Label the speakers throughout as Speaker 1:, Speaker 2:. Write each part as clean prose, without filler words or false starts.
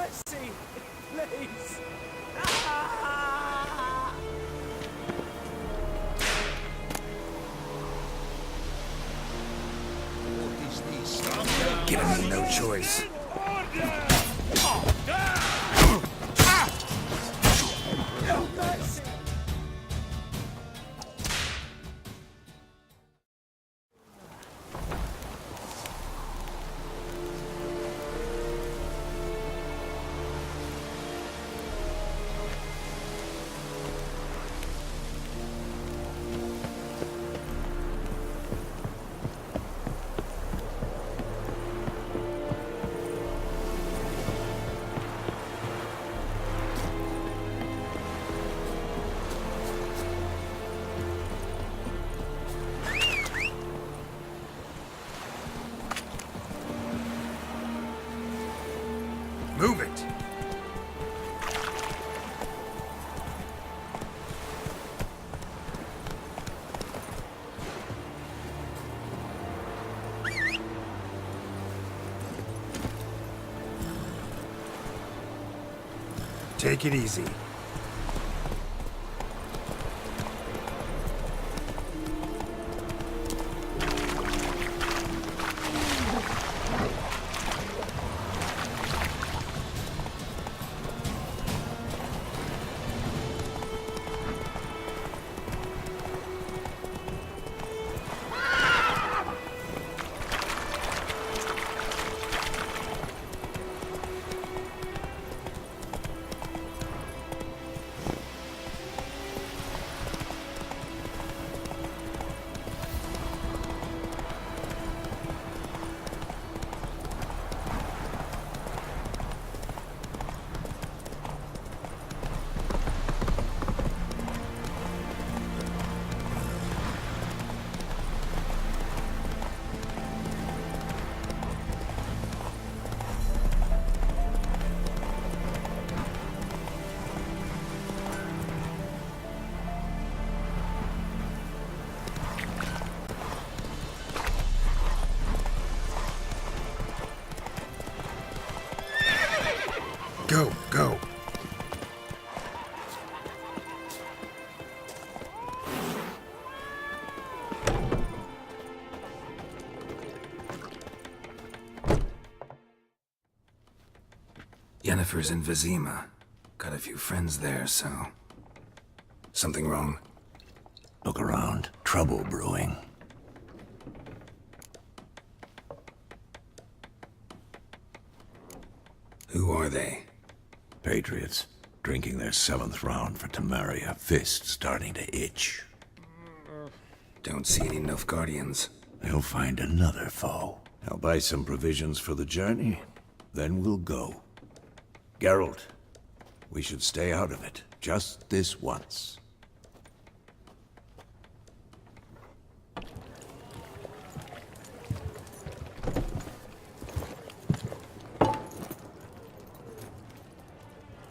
Speaker 1: mercy! Please! Ah!
Speaker 2: What is this?
Speaker 3: Giving me no choice.
Speaker 1: No mercy!
Speaker 3: Move it! Take it easy. Go, go. Yennefer's in Vizima. Got a few friends there, so... Something wrong?
Speaker 2: Look around. Trouble brewing.
Speaker 3: Who are they?
Speaker 2: Patriots. Drinking their 7th round for Temeria. Fist starting to itch.
Speaker 3: Don't see any Nilfgaardians.
Speaker 2: They'll find another foe. I'll buy some provisions for the journey. Then we'll go. Geralt, we should stay out of it. Just this once.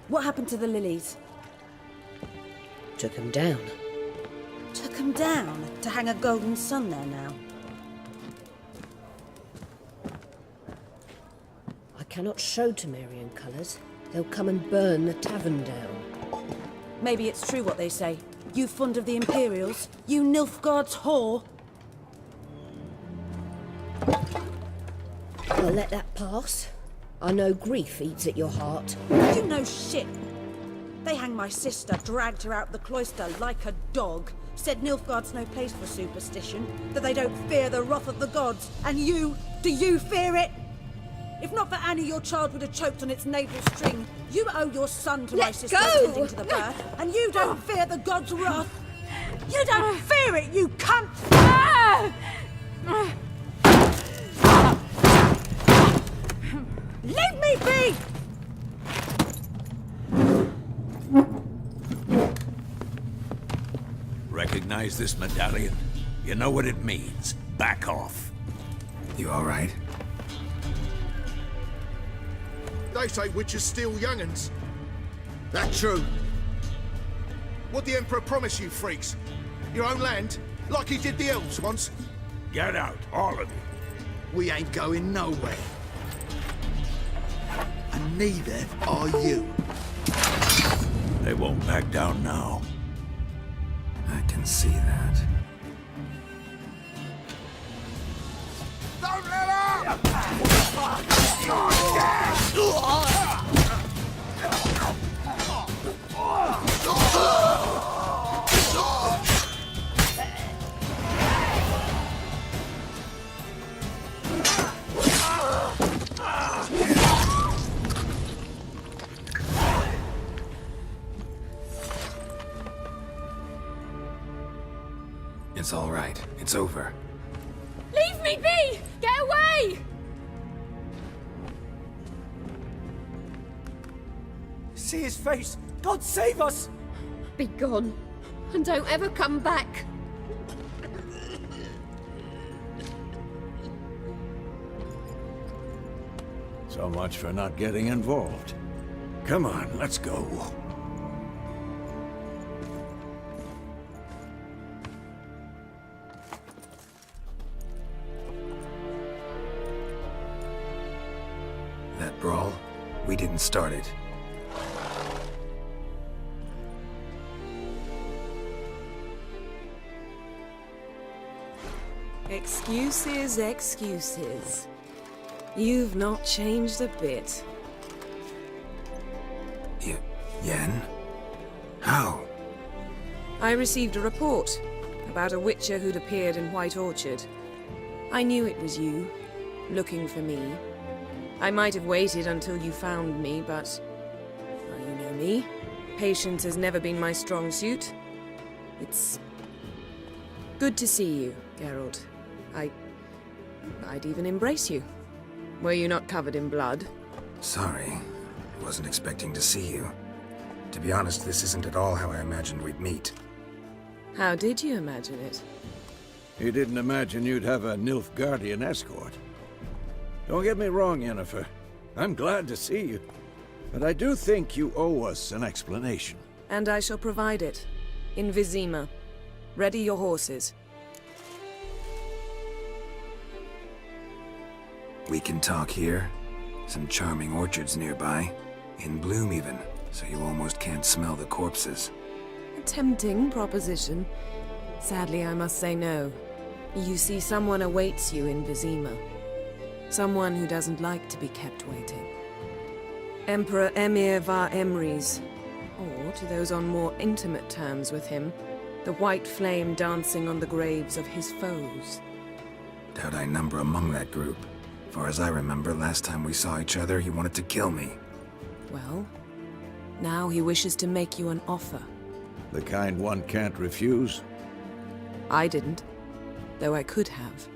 Speaker 4: What happened to the lilies?
Speaker 5: Took him down.
Speaker 4: Took them down to hang a golden sun there now.
Speaker 5: I cannot show Temerian colours. They'll come and burn the tavern down.
Speaker 4: Maybe it's true what they say. You fond of the Imperials? You Nilfgaard's whore?
Speaker 5: I'll let that pass. I know grief eats at your heart.
Speaker 4: You know shit. They hanged my sister, dragged her out the cloister like a dog. Said Nilfgaard's no place for superstition, that they don't fear the wrath of the gods. And you, do you fear it? If not for Annie, your child would have choked on its navel string. You owe your son to my sister tending to the birth, and you don't fear the gods' wrath. You don't fear it, you cunt! Leave me be!
Speaker 2: Recognize this medallion? You know what it means. Back off.
Speaker 3: You all right?
Speaker 6: They say witches steal young'uns. That true? What'd the Emperor promise you freaks? Your own land? Like he did the elves once?
Speaker 2: Get out, all of you.
Speaker 6: We ain't going nowhere. and neither are you.
Speaker 2: They won't back down now.
Speaker 3: I can see that.
Speaker 6: Don't let up!
Speaker 3: It's all right. It's over.
Speaker 7: Leave me be! Get away!
Speaker 1: See his face! God save us!
Speaker 7: Be gone, and don't ever come back.
Speaker 2: So much for not getting involved. Come on, let's go.
Speaker 3: That brawl, we didn't start it.
Speaker 8: Excuses, excuses. You've not changed a bit.
Speaker 3: Yen? How?
Speaker 8: I received a report about a witcher who'd appeared in White Orchard. I knew it was you, looking for me. I might have waited until you found me, but... well, you know me. Patience has never been my strong suit. It's... good to see you, Geralt. I'd even embrace you. Were you not covered in blood?
Speaker 3: Sorry. I wasn't expecting to see you. To be honest, this isn't at all how I imagined we'd meet.
Speaker 8: How did you imagine it?
Speaker 2: You didn't imagine you'd have a Nilfgaardian escort. Don't get me wrong, Yennefer. I'm glad to see you. But I do think you owe us an explanation.
Speaker 8: And I shall provide it. In Vizima. Ready your horses.
Speaker 3: We can talk here. Some charming orchards nearby. In bloom even, so you almost can't smell the corpses.
Speaker 8: A tempting proposition. Sadly, I must say no. You see, someone awaits you in Vizima. Someone who doesn't like to be kept waiting. Emperor Emir var Emrys. Or, to those on more intimate terms with him, the white flame dancing on the graves of his foes.
Speaker 3: Doubt I number among that group. Far as I remember, last time we saw each other, he wanted to kill me.
Speaker 8: Well, now he wishes to make you an offer.
Speaker 2: The kind one can't refuse.
Speaker 8: I didn't, though I could have.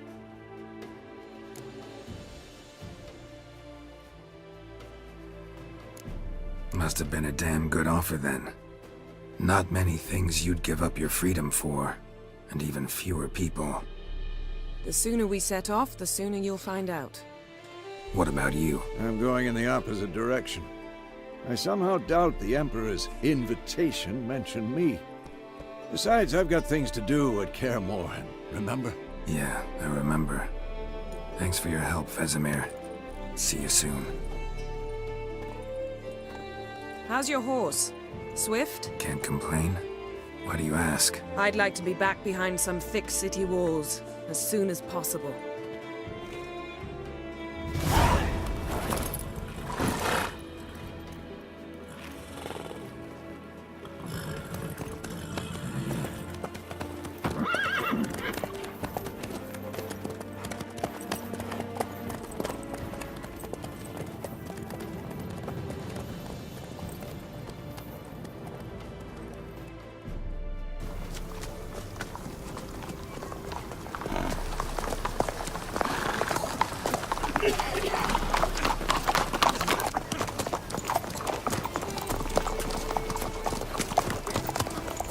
Speaker 3: Must have been a damn good offer then. Not many things you'd give up your freedom for, and even fewer people.
Speaker 8: The sooner we set off, the sooner you'll find out.
Speaker 3: What about you?
Speaker 2: I'm going in the opposite direction. I somehow doubt the Emperor's invitation mentioned me. Besides, I've got things to do at Kaer Morhen, remember?
Speaker 3: Yeah, I remember. Thanks for your help, Vesemir. See you soon.
Speaker 8: How's your horse? Swift?
Speaker 3: Can't complain. Why do you ask?
Speaker 8: I'd like to be back behind some thick city walls, as soon as possible.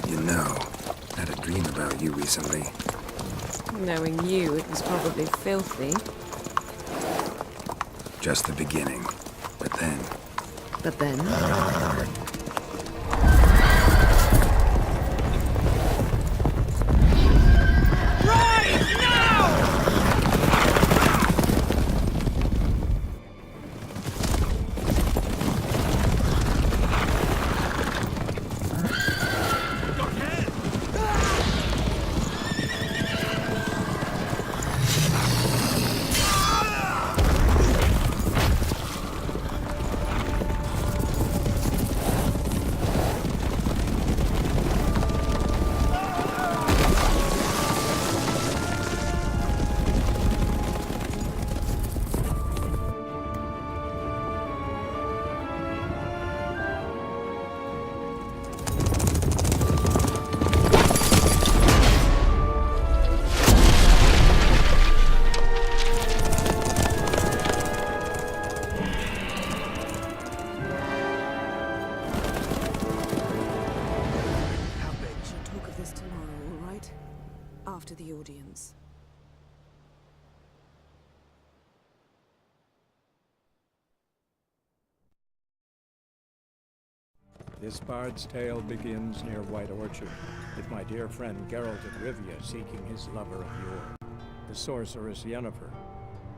Speaker 3: You know, I had a dream about you recently.
Speaker 8: Knowing you, it was probably filthy.
Speaker 3: Just the beginning. But then...
Speaker 8: But then...
Speaker 9: This bard's tale begins near White Orchard, with my dear friend Geralt of Rivia seeking his lover of yore, the sorceress Yennefer.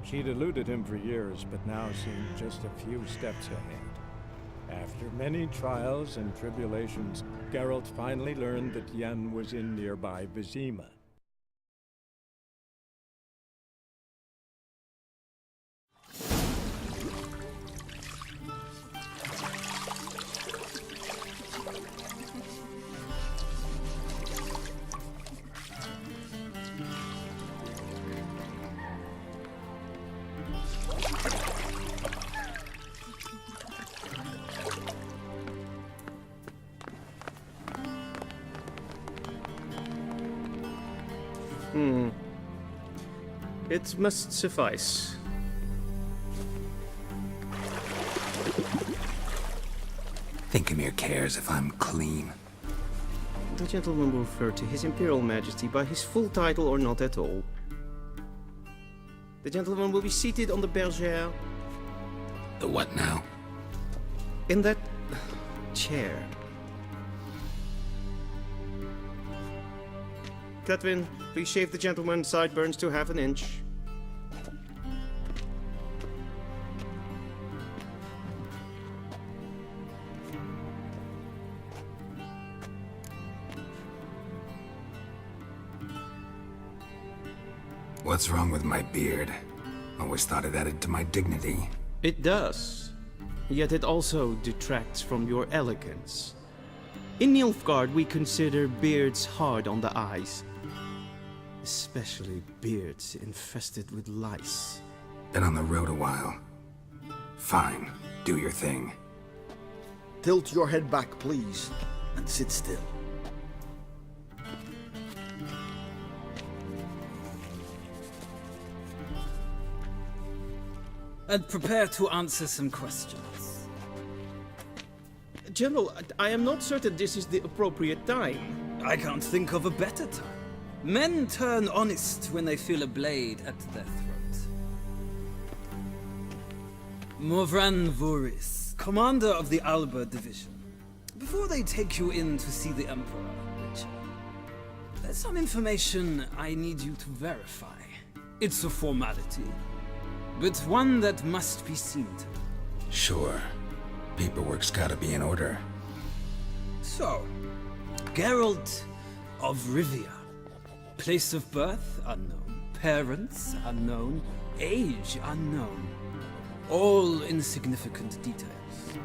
Speaker 9: She'd eluded him for years, but now seemed just a few steps ahead. After many trials and tribulations, Geralt finally learned that Yen was in nearby Vizima.
Speaker 10: It must suffice.
Speaker 3: Thinkamere cares if I'm clean.
Speaker 10: The gentleman will refer to His Imperial Majesty by his full title or not at all. The gentleman will be seated on the bergère.
Speaker 3: The what now?
Speaker 10: In that chair. Catwin, please shave the gentleman's sideburns to half an inch.
Speaker 3: What's wrong with my beard? Always thought it added to my dignity.
Speaker 10: It does. Yet it also detracts from your elegance. In Nilfgaard, we consider beards hard on the eyes. Especially beards infested with lice.
Speaker 3: Been on the road a while. Fine, do your thing.
Speaker 11: Tilt your head back, please, and sit still.
Speaker 12: And prepare to answer some questions.
Speaker 10: General, I am not certain this is the appropriate time.
Speaker 12: I can't think of a better time. Men turn honest when they feel a blade at their throat. Morvran Vuris, commander of the Alba Division. Before they take you in to see the Emperor, Richard, there's some information I need you to verify. It's a formality, but one that must be seen to.
Speaker 3: Sure. Paperwork's gotta be in order.
Speaker 12: So, Geralt of Rivia. Place of birth unknown. Parents unknown. Age unknown. All insignificant details.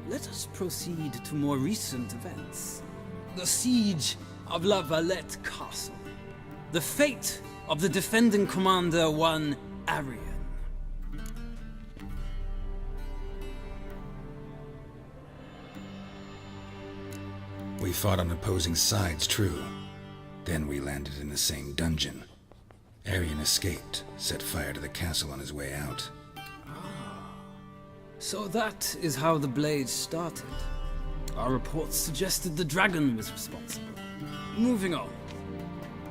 Speaker 12: Let us proceed to more recent events. The siege of La Valette Castle. The fate of the defending commander, one Arian.
Speaker 3: We fought on opposing sides, true. Then we landed in the same dungeon. Arian escaped, set fire to the castle on his way out.
Speaker 12: So that is how the blade started. Our reports suggested the dragon was responsible. Moving on.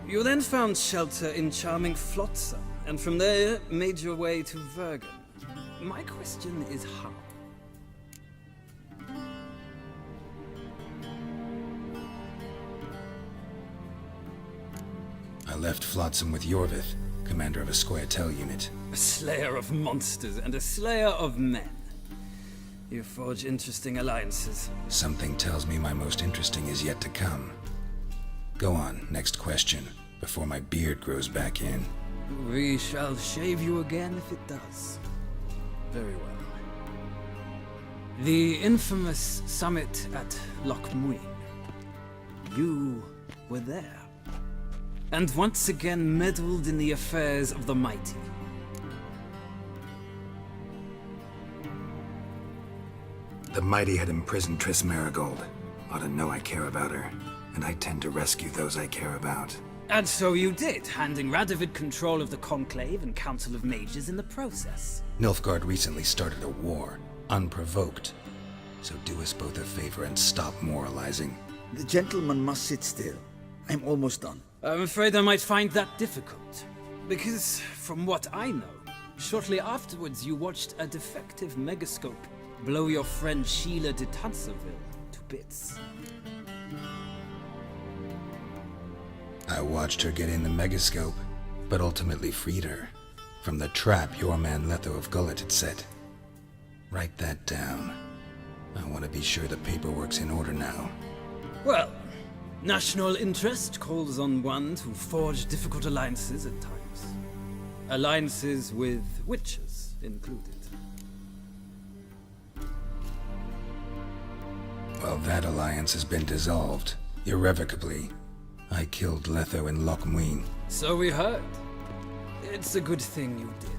Speaker 12: You then found shelter in charming Flotsam, and from there made your way to Vergen. My question is how?
Speaker 3: I left Flotsam with Yorvith, commander of a Scoia'tael unit.
Speaker 12: A slayer of monsters and a slayer of men. You forge interesting alliances.
Speaker 3: Something tells me my most interesting is yet to come. Go on, next question, before my beard grows back in.
Speaker 12: We shall shave you again if it does. Very well. The infamous summit at Loch Muin. You were there. And once again meddled in the affairs of the mighty.
Speaker 3: The mighty had imprisoned Triss Merigold. Ought to know I care about her, and I tend to rescue those I care about.
Speaker 12: And so you did, handing Radovid control of the Conclave and Council of Mages in the process.
Speaker 3: Nilfgaard recently started a war, unprovoked. So do us both a favor and stop moralizing.
Speaker 11: The gentleman must sit still. I'm almost done.
Speaker 12: I'm afraid I might find that difficult. Because, from what I know, shortly afterwards you watched a defective megascope blow your friend Sheila de Tanserville to bits.
Speaker 3: I watched her get in the megascope, but ultimately freed her from the trap your man Letho of Gullet had set. Write that down. I want to be sure the paperwork's in order now.
Speaker 12: Well, national interest calls on one to forge difficult alliances at times. Alliances with witches included.
Speaker 3: Well, that alliance has been dissolved, irrevocably. I killed Letho and Loch Muin.
Speaker 12: So we heard. It's a good thing you did.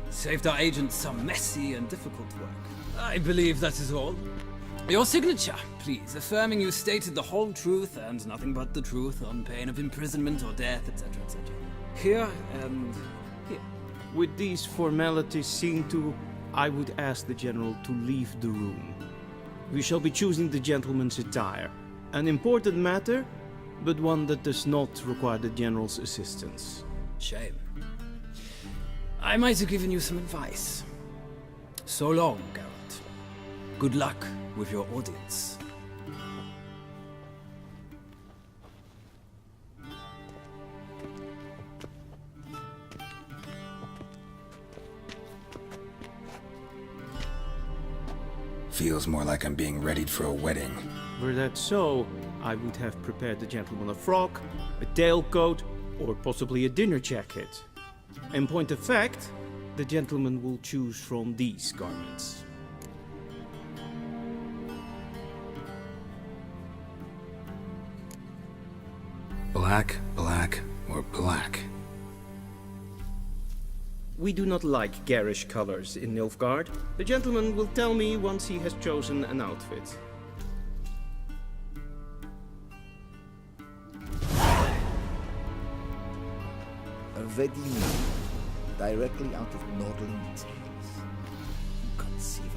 Speaker 12: Saved our agent some messy and difficult work. I believe that is all. Your signature, please, affirming you stated the whole truth and nothing but the truth on pain of imprisonment or death, etc., etc. Here and here.
Speaker 10: With these formalities seen to, I would ask the General to leave the room. We shall be choosing the gentleman's attire. An important matter, but one that does not require the General's assistance.
Speaker 12: Shame. I might have given you some advice. So long, Geralt. Good luck with your audience.
Speaker 3: Feels more like I'm being readied for a wedding.
Speaker 10: Were that so, I would have prepared the gentleman a frock, a tailcoat, or possibly a dinner jacket. In point of fact, the gentleman will choose from these garments.
Speaker 3: Black, black, or black?
Speaker 10: We do not like garish colors in Nilfgaard. The gentleman will tell me once he has chosen an outfit.
Speaker 11: A Vedlin, directly out of Nordling tales. Inconceivable.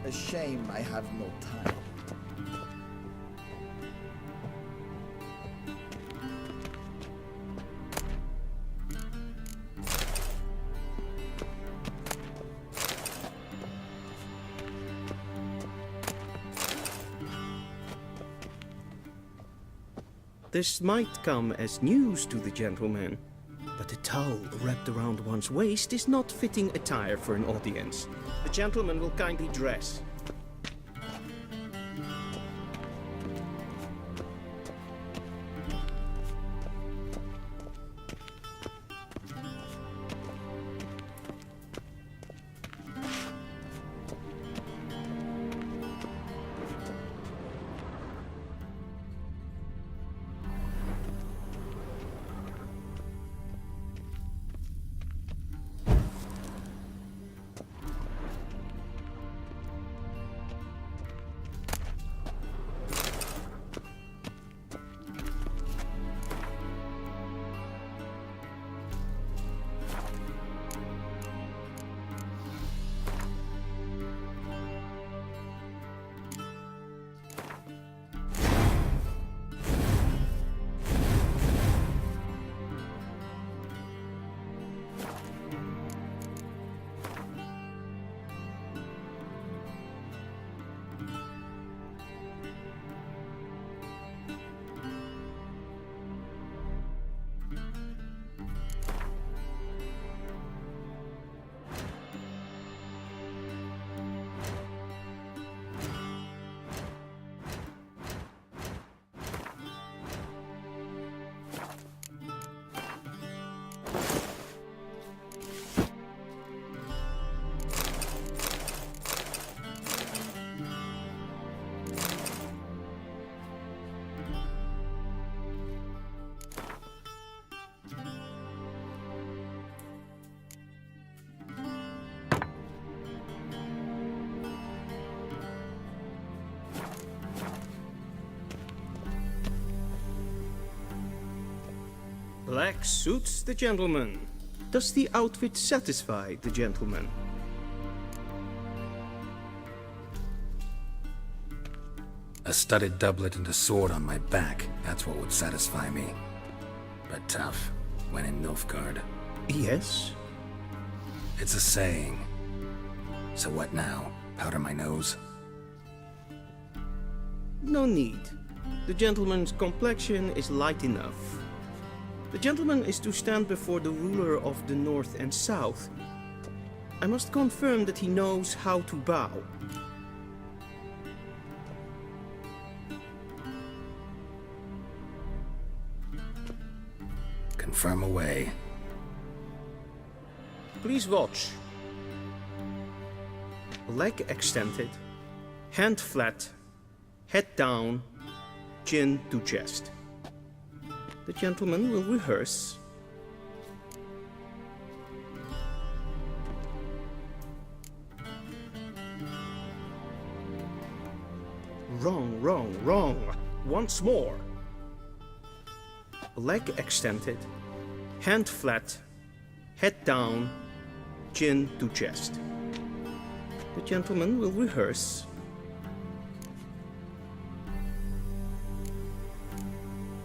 Speaker 11: A shame I have no time.
Speaker 10: This might come as news to the gentleman, but a towel wrapped around one's waist is not fitting attire for an audience. The gentleman will kindly dress. Black suits the gentleman. Does the outfit satisfy the gentleman?
Speaker 3: A studded doublet and a sword on my back, that's what would satisfy me. But tough, when in Nilfgaard.
Speaker 10: Yes?
Speaker 3: It's a saying. So what now? Powder my nose?
Speaker 10: No need. The gentleman's complexion is light enough. The gentleman is to stand before the ruler of the North and South. I must confirm that he knows how to bow.
Speaker 3: Confirm away.
Speaker 10: Please watch. Leg extended, hand flat, head down, chin to chest. The gentleman will rehearse. Wrong, wrong, wrong. Once more. Leg extended, hand flat, head down, chin to chest. The gentleman will rehearse.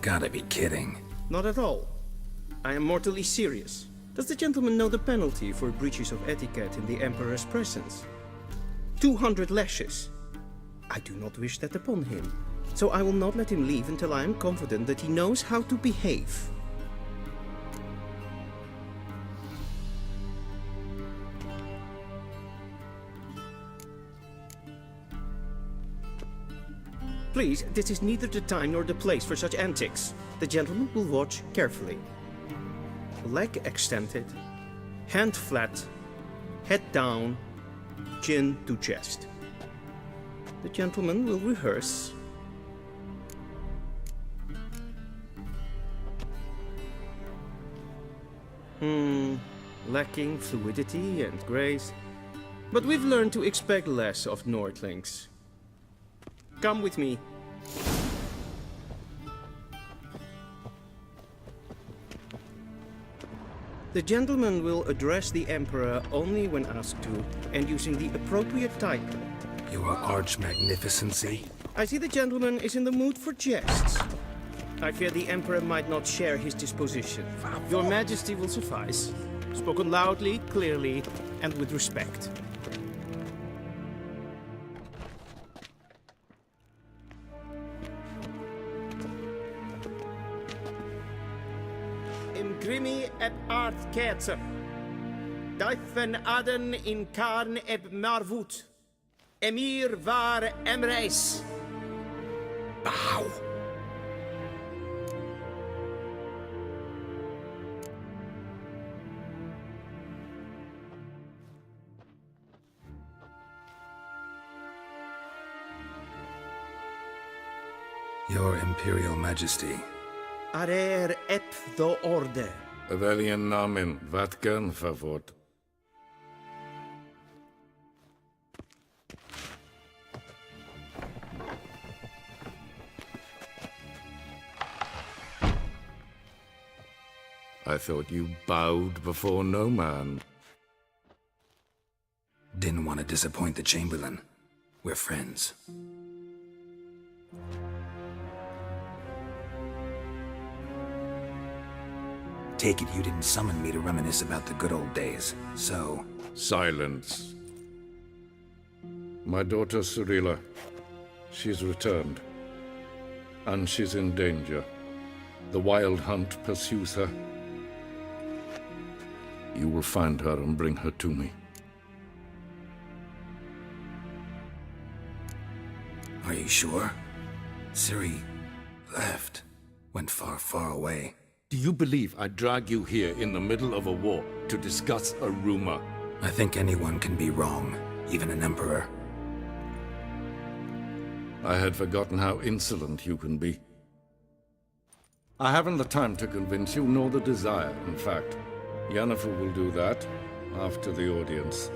Speaker 3: Gotta be kidding.
Speaker 10: Not at all. I am mortally serious. Does the gentleman know the penalty for breaches of etiquette in the Emperor's presence? 200 lashes. I do not wish that upon him, so I will not let him leave until I am confident that he knows how to behave. Please, this is neither the time nor the place for such antics. The gentleman will watch carefully. Leg extended, hand flat, head down, chin to chest. The gentleman will rehearse. Lacking fluidity and grace. But we've learned to expect less of Nordlings. Come with me. The gentleman will address the Emperor only when asked to, and using the appropriate title.
Speaker 3: Your Arch-Magnificency?
Speaker 10: I see the gentleman is in the mood for jests. I fear the Emperor might not share his disposition. Your Majesty will suffice. Spoken loudly, clearly, and with respect. Imgrimi et art ketzer. Duifen aden in karn eb marvoet. Emir var emreis.
Speaker 3: Bow! Your Imperial Majesty.
Speaker 10: Arer ep the orde.
Speaker 13: Weljen namen, wat kan favort? I thought you bowed before no man.
Speaker 3: Didn't want to disappoint the Chamberlain. We're friends. Take it you didn't summon me to reminisce about the good old days, so...
Speaker 13: Silence. My daughter Cyrilla, she's returned. And she's in danger. The Wild Hunt pursues her. You will find her and bring her to me.
Speaker 3: Are you sure? Ciri left. Went far, far away.
Speaker 13: Do you believe I'd drag you here in the middle of a war to discuss a rumor?
Speaker 3: I think anyone can be wrong, even an emperor.
Speaker 13: I had forgotten how insolent you can be. I haven't the time to convince you, nor the desire, in fact. Yennefer will do that after the audience.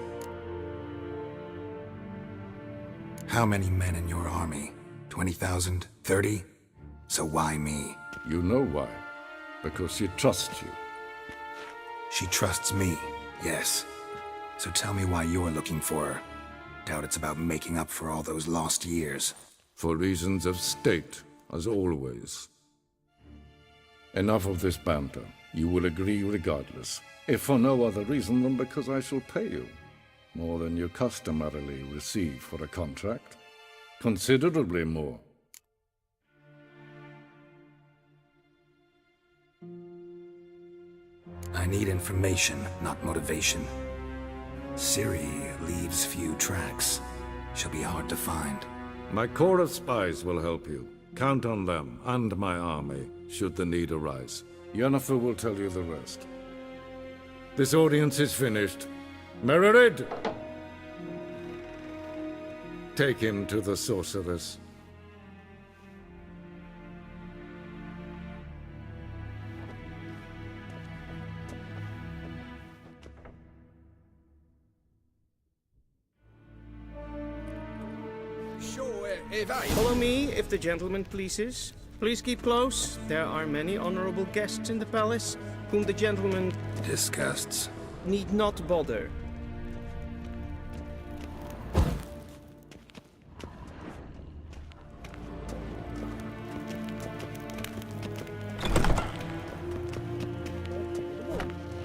Speaker 3: How many men in your army? 20,000? 30? So why me?
Speaker 13: You know why. Because she trusts you.
Speaker 3: She trusts me, yes. So tell me why you're looking for her. Doubt it's about making up for all those lost years.
Speaker 13: For reasons of state, as always. Enough of this banter. You will agree regardless, if for no other reason than because I shall pay you. More than you customarily receive for a contract. Considerably more.
Speaker 3: I need information, not motivation. Ciri leaves few tracks. She'll be hard to find.
Speaker 13: My corps of spies will help you. Count on them, and my army, should the need arise. Yennefer will tell you the rest. This audience is finished. Mererid! Take him to the sorceress.
Speaker 10: Follow me, if the gentleman pleases. Please keep close. There are many honorable guests in the palace, whom the gentleman
Speaker 3: disgusts.
Speaker 10: Need not bother.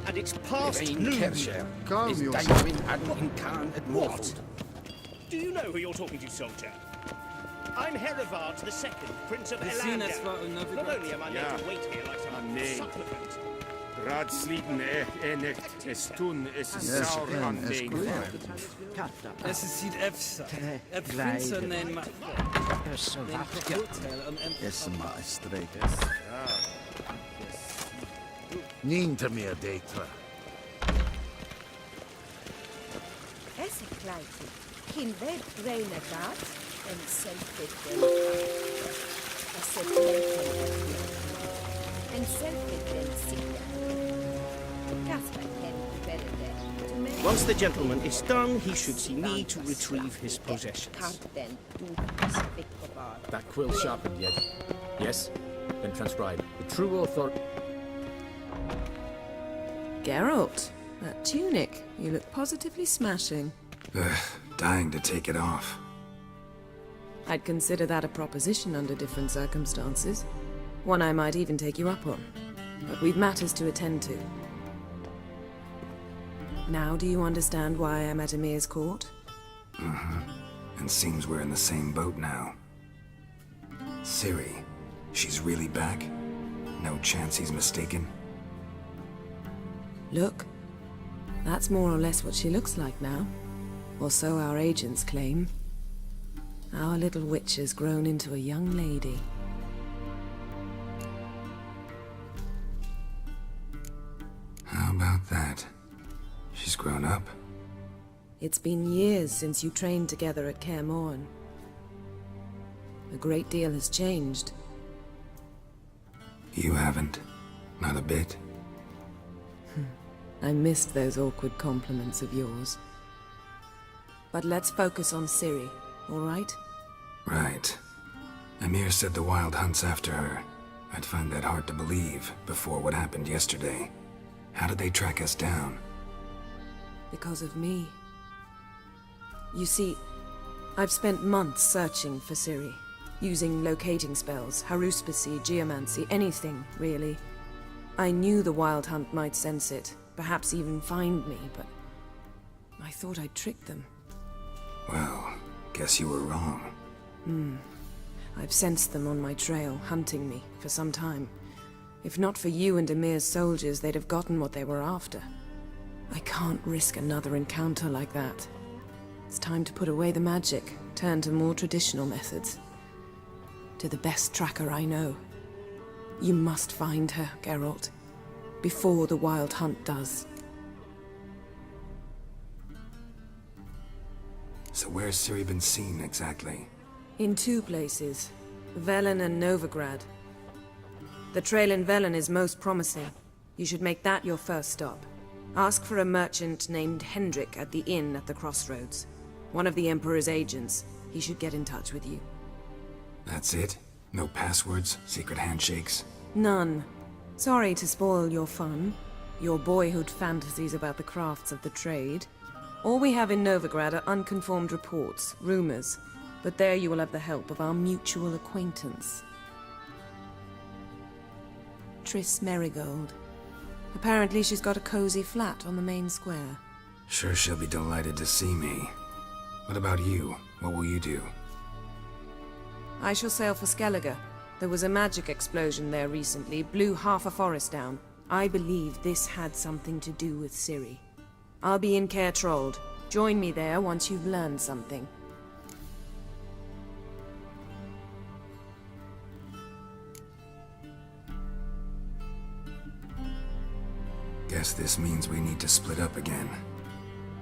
Speaker 1: And it's past noon.
Speaker 11: Calm yourself.
Speaker 1: What? Do you know who you're talking to, soldier? I'm Herivard II, Prince of Elandel. Not only am I made to wait here like some supplicant.
Speaker 14: Radsliden echt es tun, es saur an den.
Speaker 12: Es ziet efsa. Het finster neem maar.
Speaker 15: اسمع استريت نينت مير ديترا
Speaker 16: Esse kleidje, geen wet reine gaat en zelfbed en zelfbed
Speaker 10: Once the gentleman is done, he should see me to retrieve his possessions.
Speaker 17: That quill sharpened yet? Yes? Then transcribe. The true author...
Speaker 8: Geralt, that tunic. You look positively smashing.
Speaker 3: Dying to take it off.
Speaker 8: I'd consider that a proposition under different circumstances. One I might even take you up on. But we've matters to attend to. Now do you understand why I'm at Emir's court?
Speaker 3: Mm-hmm. And seems we're in the same boat now. Ciri, she's really back? No chance he's mistaken?
Speaker 8: Look, that's more or less what she looks like now. Or so our agents claim. Our little witch has grown into a young lady.
Speaker 3: How about that? She's grown up.
Speaker 8: It's been years since you trained together at Kaer Morhen. A great deal has changed.
Speaker 3: You haven't. Not a bit.
Speaker 8: I missed those awkward compliments of yours. But let's focus on Ciri, all right?
Speaker 3: Right. Emir said the Wild Hunt's after her. I'd find that hard to believe before what happened yesterday. How did they track us down?
Speaker 8: Because of me. You see, I've spent months searching for Ciri, using locating spells, haruspicy, geomancy, anything, really. I knew the Wild Hunt might sense it, perhaps even find me, but I thought I'd tricked them.
Speaker 3: Well, guess you were wrong.
Speaker 8: I've sensed them on my trail, hunting me, for some time. If not for you and Emir's soldiers, they'd have gotten what they were after. I can't risk another encounter like that. It's time to put away the magic, turn to more traditional methods. To the best tracker I know. You must find her, Geralt. Before the Wild Hunt does.
Speaker 3: So where's Ciri been seen, exactly?
Speaker 8: In two places. Velen and Novigrad. The trail in Velen is most promising. You should make that your first stop. Ask for a merchant named Hendrik at the inn at the crossroads. One of the Emperor's agents. He should get in touch with you.
Speaker 3: That's it? No passwords? Secret handshakes?
Speaker 8: None. Sorry to spoil your fun. Your boyhood fantasies about the crafts of the trade. All we have in Novigrad are unconfirmed reports, rumors. But there you will have the help of our mutual acquaintance, Triss Merigold. Apparently she's got a cozy flat on the main square.
Speaker 3: Sure she'll be delighted to see me. What about you? What will you do?
Speaker 8: I shall sail for Skellige. There was a magic explosion there recently, blew half a forest down. I believe this had something to do with Ciri. I'll be in Caer Trolde. Join me there once you've learned something.
Speaker 3: Guess this means we need to split up again.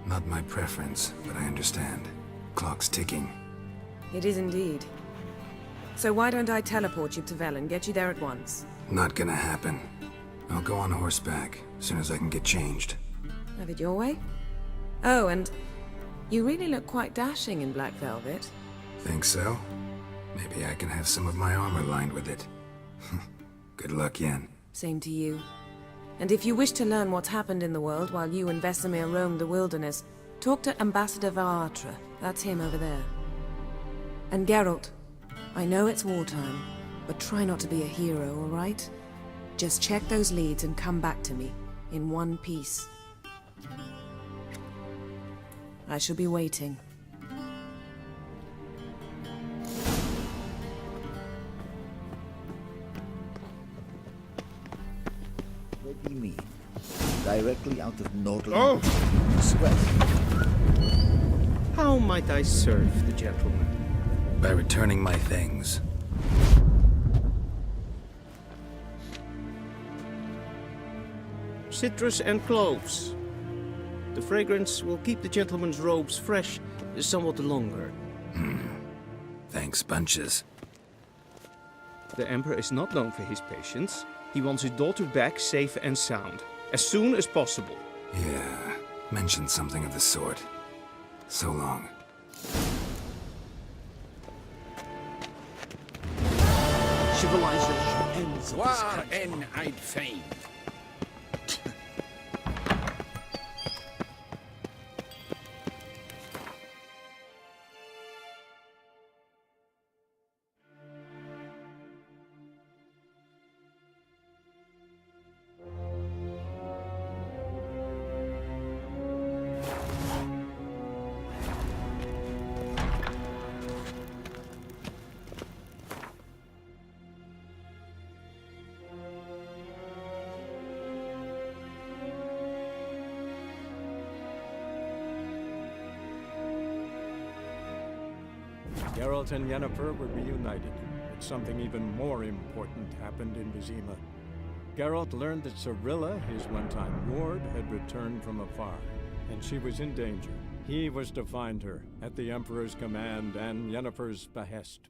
Speaker 3: Not my preference, but I understand. Clock's ticking.
Speaker 8: It is indeed. So why don't I teleport you to Vel and get you there at once?
Speaker 3: Not gonna happen. I'll go on horseback, as soon as I can get changed.
Speaker 8: Have it your way? Oh, and you really look quite dashing in black velvet.
Speaker 3: Think so? Maybe I can have some of my armor lined with it. Good luck, Yen.
Speaker 8: Same to you. And if you wish to learn what's happened in the world while you and Vesemir roamed the wilderness, talk to Ambassador Varatra. That's him over there. And Geralt, I know it's wartime, but try not to be a hero, all right? Just check those leads and come back to me, in one piece. I shall be waiting.
Speaker 15: What do you mean? Directly out of Nordland?
Speaker 9: Oh!
Speaker 15: Sweat.
Speaker 10: How might I serve the gentleman?
Speaker 3: By returning my things.
Speaker 10: Citrus and cloves. The fragrance will keep the gentleman's robes fresh somewhat longer.
Speaker 3: Thanks, bunches.
Speaker 10: The Emperor is not known for his patience. He wants his daughter back safe and sound, as soon as possible.
Speaker 3: Yeah, mentioned something of the sort. So long.
Speaker 14: Civilization ends war en I'd fain.
Speaker 9: Geralt and Yennefer were reunited, but something even more important happened in Vizima. Geralt learned that Cirilla, his one-time ward, had returned from afar, and she was in danger. He was to find her, at the Emperor's command and Yennefer's behest.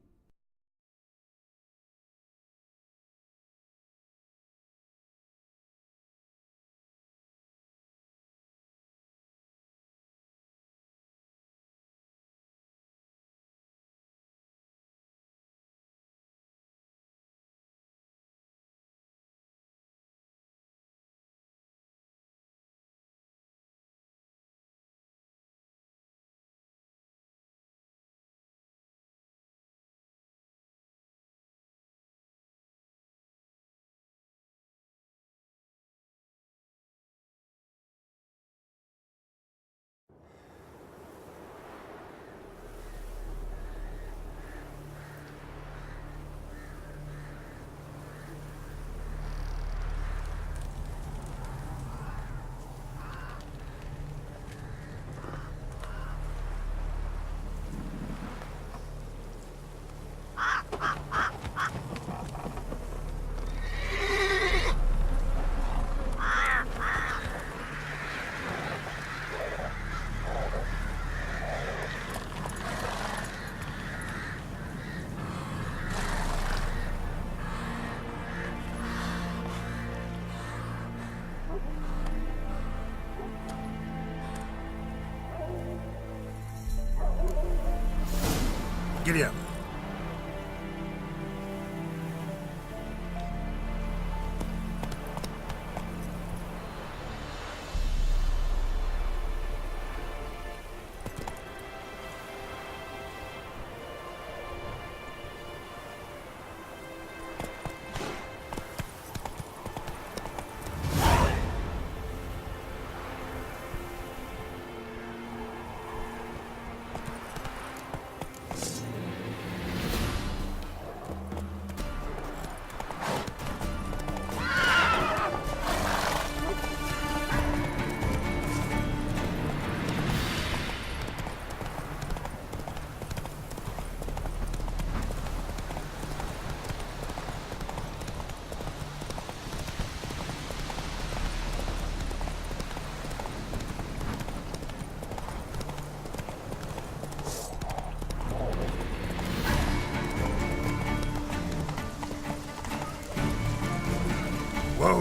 Speaker 3: Giddy up.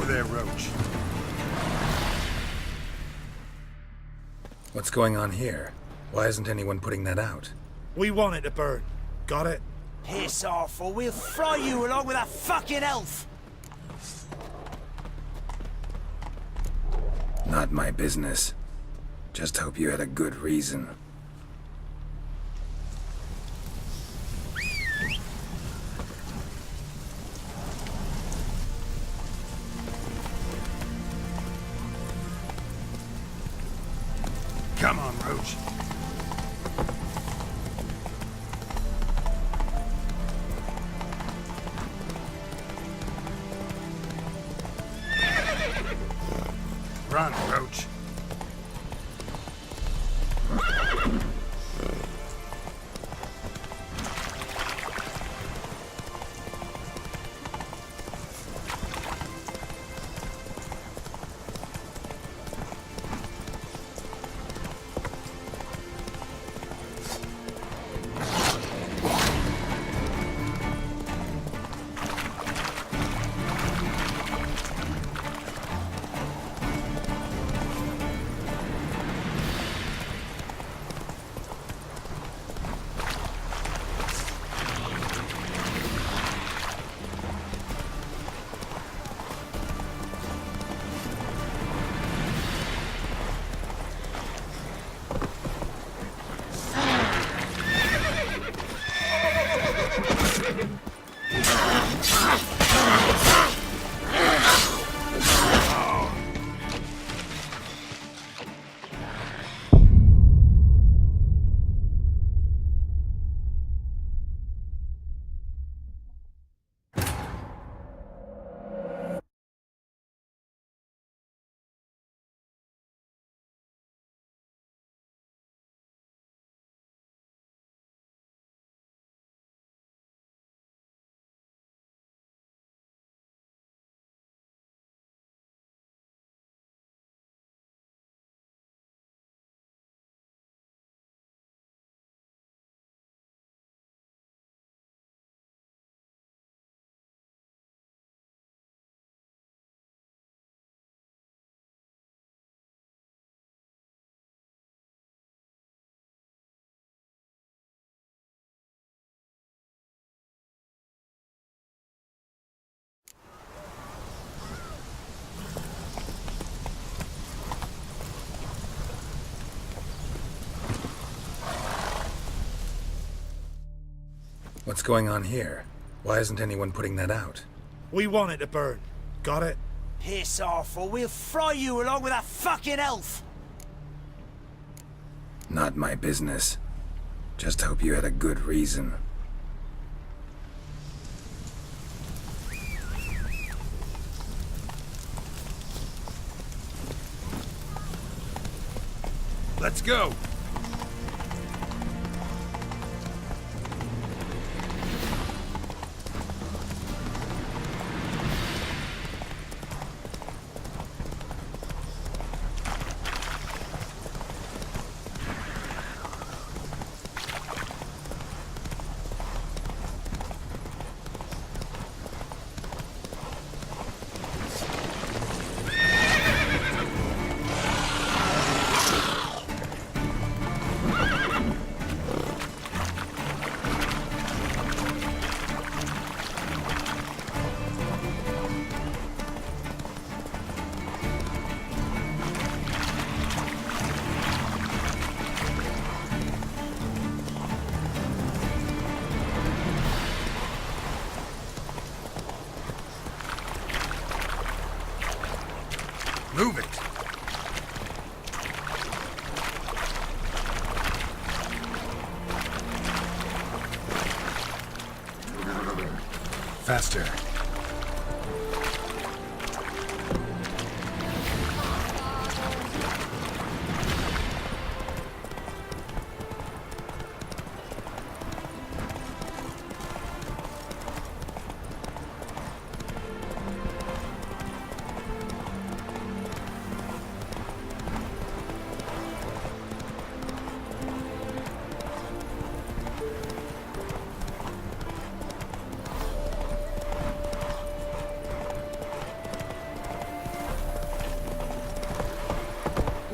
Speaker 6: Whoa there, Roach.
Speaker 3: What's going on here? Why isn't anyone putting that out?
Speaker 6: We want it to burn. Got it?
Speaker 1: Piss off, or we'll fry you along with that fucking elf!
Speaker 3: Not my business. Just hope you had a good reason.
Speaker 6: Come on, Roach. Run, Roach.
Speaker 3: What's going on here? Why isn't anyone putting that out?
Speaker 6: We want it to burn. Got it?
Speaker 1: Piss off, or we'll fry you along with that fucking elf!
Speaker 3: Not my business. Just hope you had a good reason.
Speaker 6: Let's go. Move it. Faster.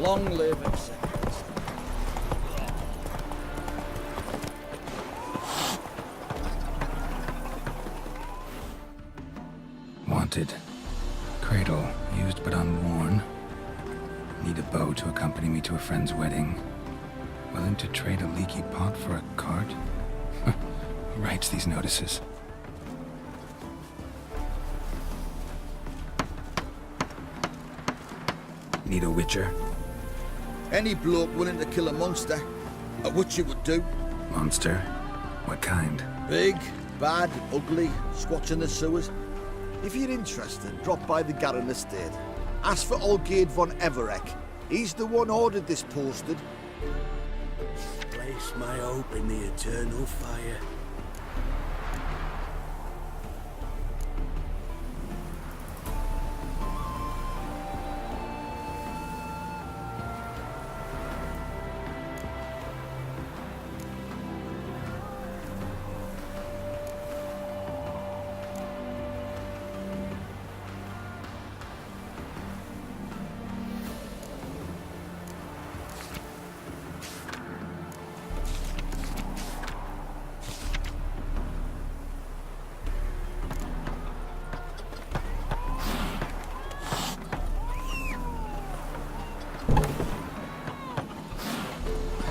Speaker 11: Long live Executive.
Speaker 3: Wanted. Cradle, used but unworn. Need a bow to accompany me to a friend's wedding. Willing to trade a leaky pot for a cart? Who writes these notices? Need a witcher?
Speaker 6: Any bloke willing to kill a monster, a witcher would do.
Speaker 3: Monster? What kind?
Speaker 6: Big, bad, ugly, squats in the sewers. If you're interested, drop by the Garren estate. Ask for Olgierd von Everek. He's the one ordered this posted.
Speaker 2: Place my hope in the eternal fire.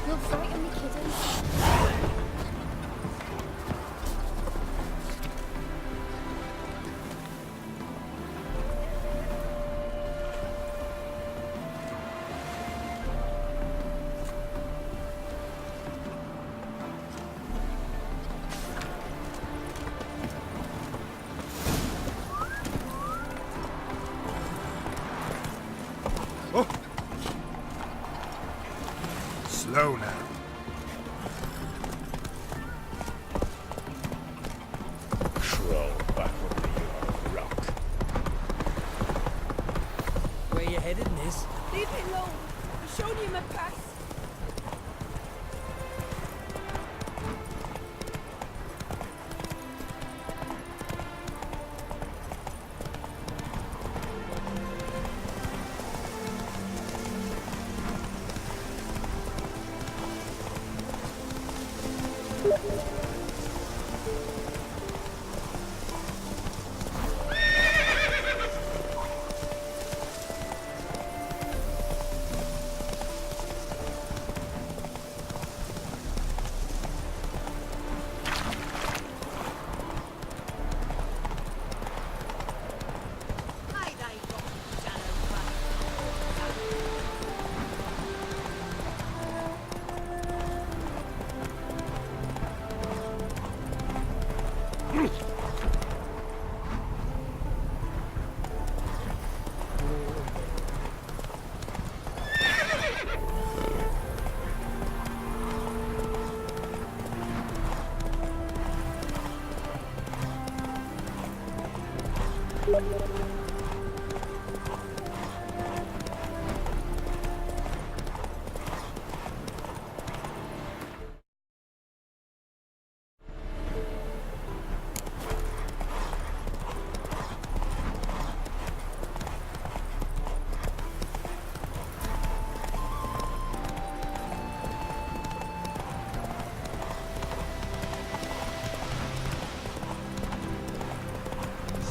Speaker 7: You'll frighten me, kittens.
Speaker 6: Slow now.
Speaker 14: Crawl back under your rock.
Speaker 12: Where you headed, miss?
Speaker 16: Leave me alone. I'm showing you my path.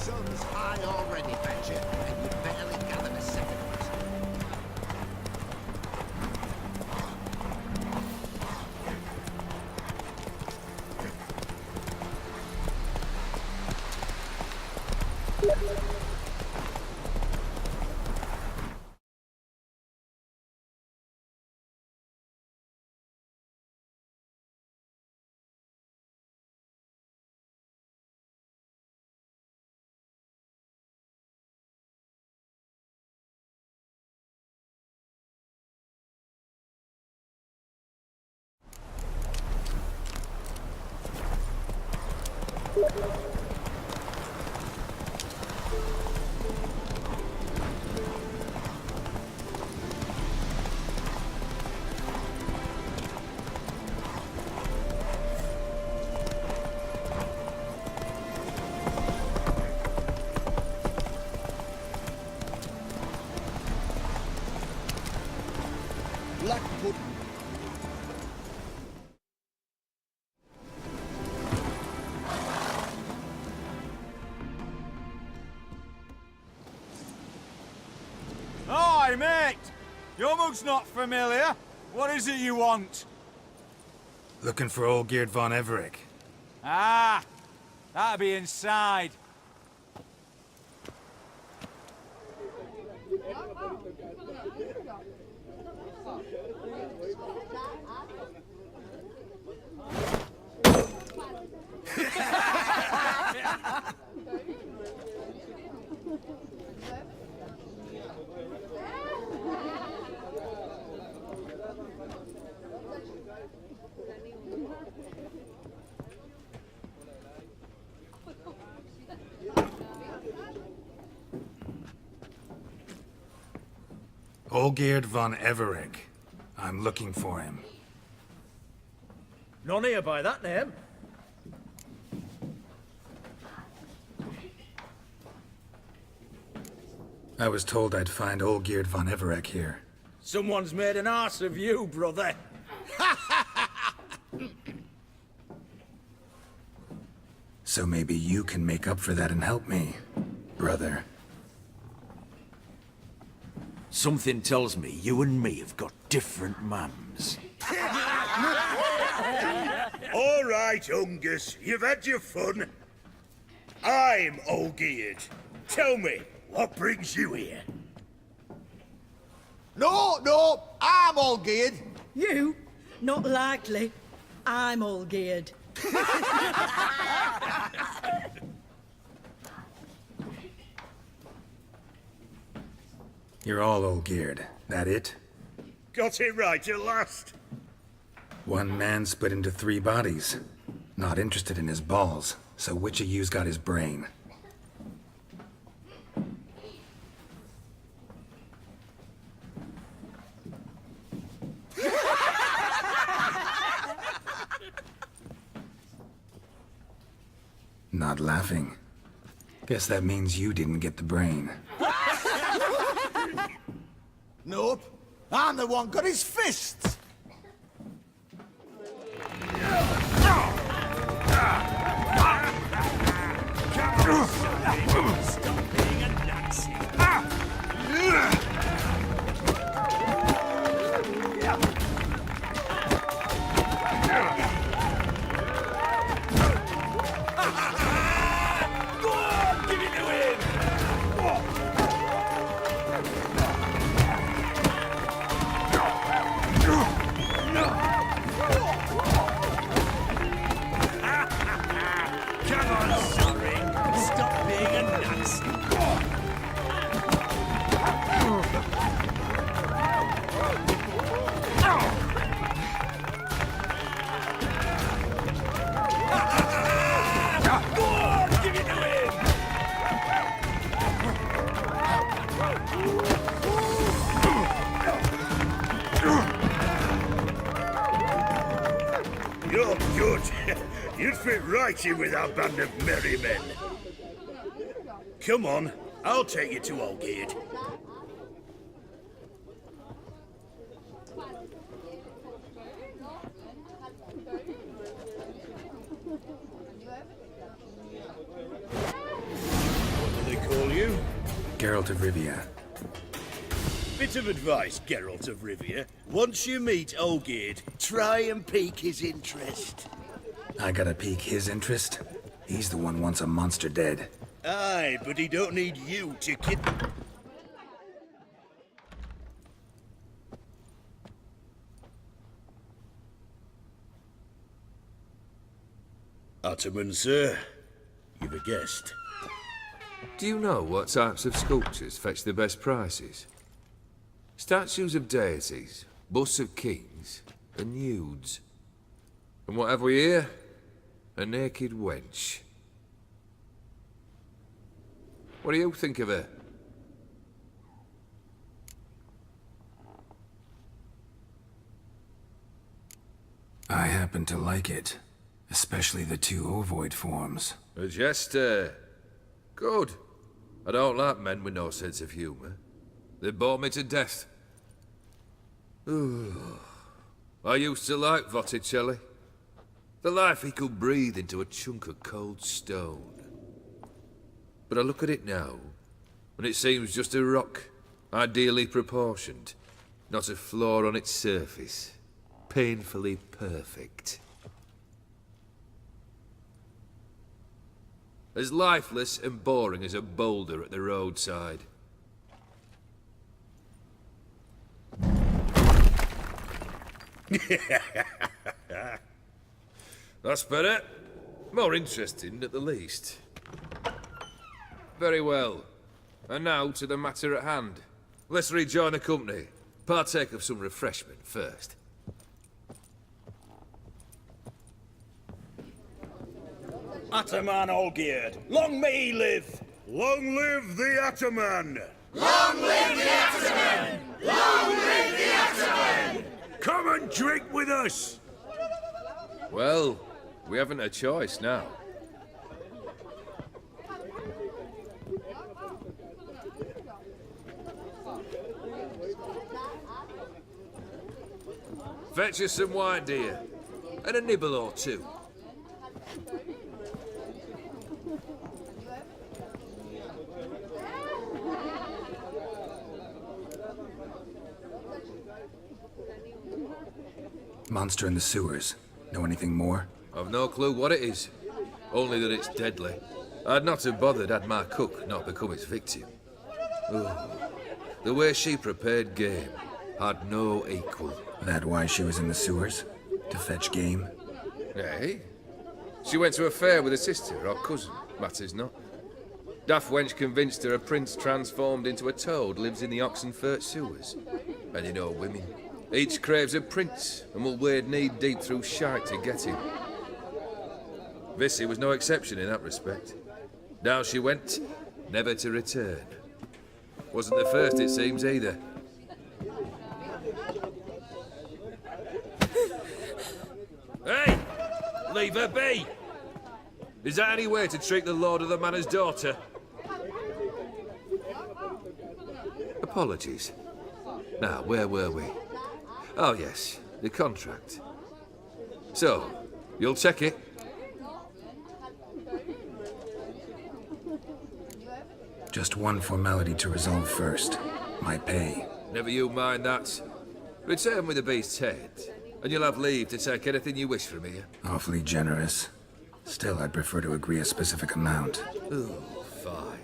Speaker 6: Sun's high already.
Speaker 18: Aye, mate! Your mug's not familiar. What is it you want?
Speaker 3: Looking for Olgierd von Everec.
Speaker 18: Ah! That'll be inside.
Speaker 3: Olgierd von Everec. I'm looking for him.
Speaker 1: None here by that name.
Speaker 3: I was told I'd find Olgierd von Everec here.
Speaker 1: Someone's made an arse of you, brother.
Speaker 3: So maybe you can make up for that and help me, brother.
Speaker 2: Something tells me you and me have got different mums.
Speaker 19: All right, Ungus, you've had your fun. I'm Olgierd. Tell me, what brings you here?
Speaker 11: No, I'm all geared.
Speaker 4: You? Not likely. I'm all geared.
Speaker 3: You're all Olgierd. That it?
Speaker 19: Got it right at last.
Speaker 3: One man split into 3 bodies. Not interested in his balls, so which of you's got his brain? Not laughing. Guess that means you didn't get the brain.
Speaker 11: Nope. I'm the one got his fists.
Speaker 1: Stop being a Nazi. Go on, give it to him! Come on, sorry. Stop being a Nazi. Go on, give it to him!
Speaker 19: You're good. You'd fit right in with our band of merry men. Come on, I'll take you to Olgierd. What do they call you?
Speaker 3: Geralt of Rivia.
Speaker 19: Bit of advice, Geralt of Rivia. Once you meet Olgierd, try and pique his interest.
Speaker 3: I gotta pique his interest? He's the one wants a monster dead.
Speaker 19: Aye, but he don't need you to kid... Ottoman, sir. You've a guest.
Speaker 20: Do you know what types of sculptures fetch the best prices? Statues of deities, busts of kings, and nudes. And what have we here? A naked wench. What do you think of her?
Speaker 3: I happen to like it. Especially the 2 ovoid forms.
Speaker 20: A jester. Good. I don't like men with no sense of humour. They bore me to death. I used to like Botticelli. The life he could breathe into a chunk of cold stone. But I look at it now, and it seems just a rock, Ideally proportioned. Not a flaw on its surface. Painfully perfect. As lifeless and boring as a boulder at the roadside. That's better. More interesting, at the least. Very well. And now to the matter at hand. Let's rejoin the company. Partake of some refreshment first.
Speaker 19: Ataman Olgierd, long may he live! Long live the Ataman!
Speaker 6: Long live the Ataman! Long live the Ataman!
Speaker 19: Come and drink with us!
Speaker 20: Well, we haven't a choice now. Fetch us some wine, dear. And a nibble or two.
Speaker 3: Monster in the sewers. Know anything more?
Speaker 20: I've no clue what it is. Only that it's deadly. I'd not have bothered had my cook not become its victim. Ooh. The way she prepared game had no equal.
Speaker 3: That why she was in the sewers? To fetch game?
Speaker 20: Eh? She went to a fair with a sister or cousin, matters not. Daft wench convinced her a prince transformed into a toad lives in the Oxenfurt sewers. And you know women. Each craves a prince and will wade knee-deep through shite to get him. Vissy was no exception in that respect. Down she went, never to return. Wasn't the first, it seems, either. Hey! Leave her be! Is that any way to treat the lord of the manor's daughter? Apologies. Now, where were we? Oh, yes, the contract. So, you'll check it?
Speaker 3: Just one formality to resolve first. My pay.
Speaker 20: Never you mind that. Return with the beast's head, and you'll have leave to take anything you wish from here.
Speaker 3: Awfully generous. Still, I'd prefer to agree a specific amount.
Speaker 20: Ooh, fine.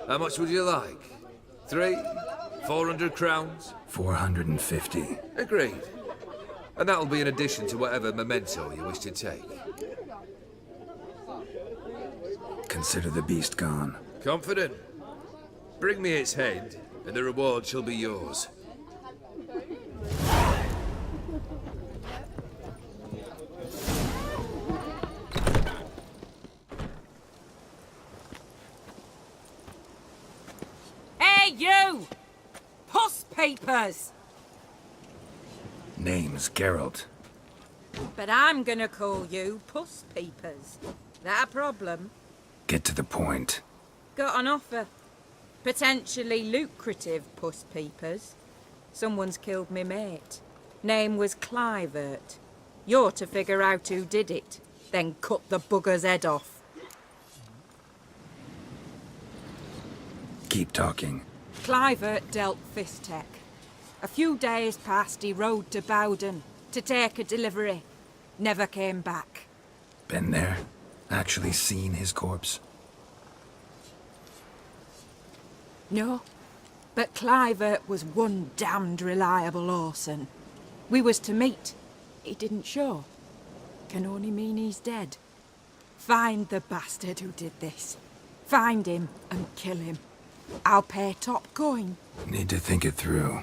Speaker 20: How much would you like? 400 crowns?
Speaker 3: 450.
Speaker 20: Agreed. And that'll be in addition to whatever memento you wish to take.
Speaker 3: Consider the beast gone.
Speaker 20: Confident? Bring me its head, and the reward shall be yours.
Speaker 4: Hey, you! Puss papers!
Speaker 3: Name's Geralt.
Speaker 4: But I'm gonna call you Puss Peepers. That a problem?
Speaker 3: Get to the point.
Speaker 4: Got an offer. Potentially lucrative Puss Peepers. Someone's killed me mate. Name was Clivert. You're to figure out who did it, then cut the bugger's head off.
Speaker 3: Keep talking.
Speaker 4: Clivert dealt Fistech. A few days past, he rode to Bowden to take a delivery. Never came back.
Speaker 3: Been there? Actually seen his corpse?
Speaker 4: No, but Clivert was one damned reliable Orson. We was to meet. He didn't show. Can only mean he's dead. Find the bastard who did this. Find him and kill him. I'll pay top coin.
Speaker 3: Need to think it through.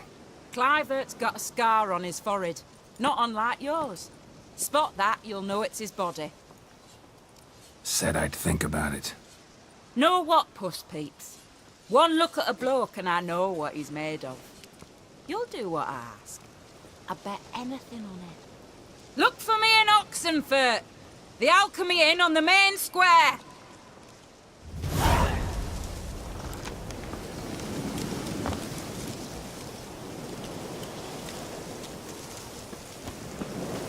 Speaker 4: Clivert's got a scar on his forehead, not unlike yours. Spot that, you'll know it's his body.
Speaker 3: Said I'd think about it.
Speaker 4: Know what, Puss Peeps? One look at a bloke and I know what he's made of. You'll do what I ask. I bet anything on it. Look for me in Oxenfurt! The Alchemy Inn on the main square!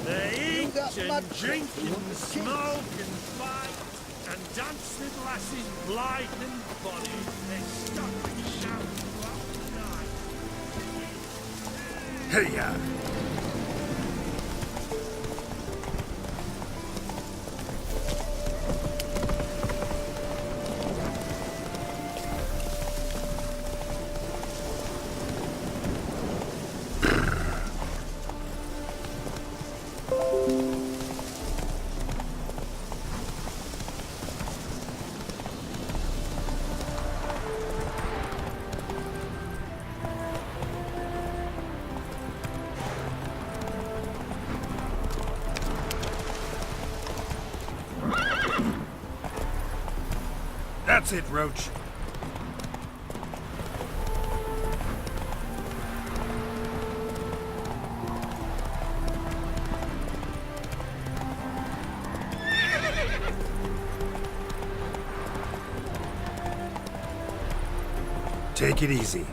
Speaker 14: They eat and drink and smoke and fight and dance with lasses blithe and bonny. They stop and shout throughout the night.
Speaker 19: Hey-ya! That's it, Roach. Take it easy.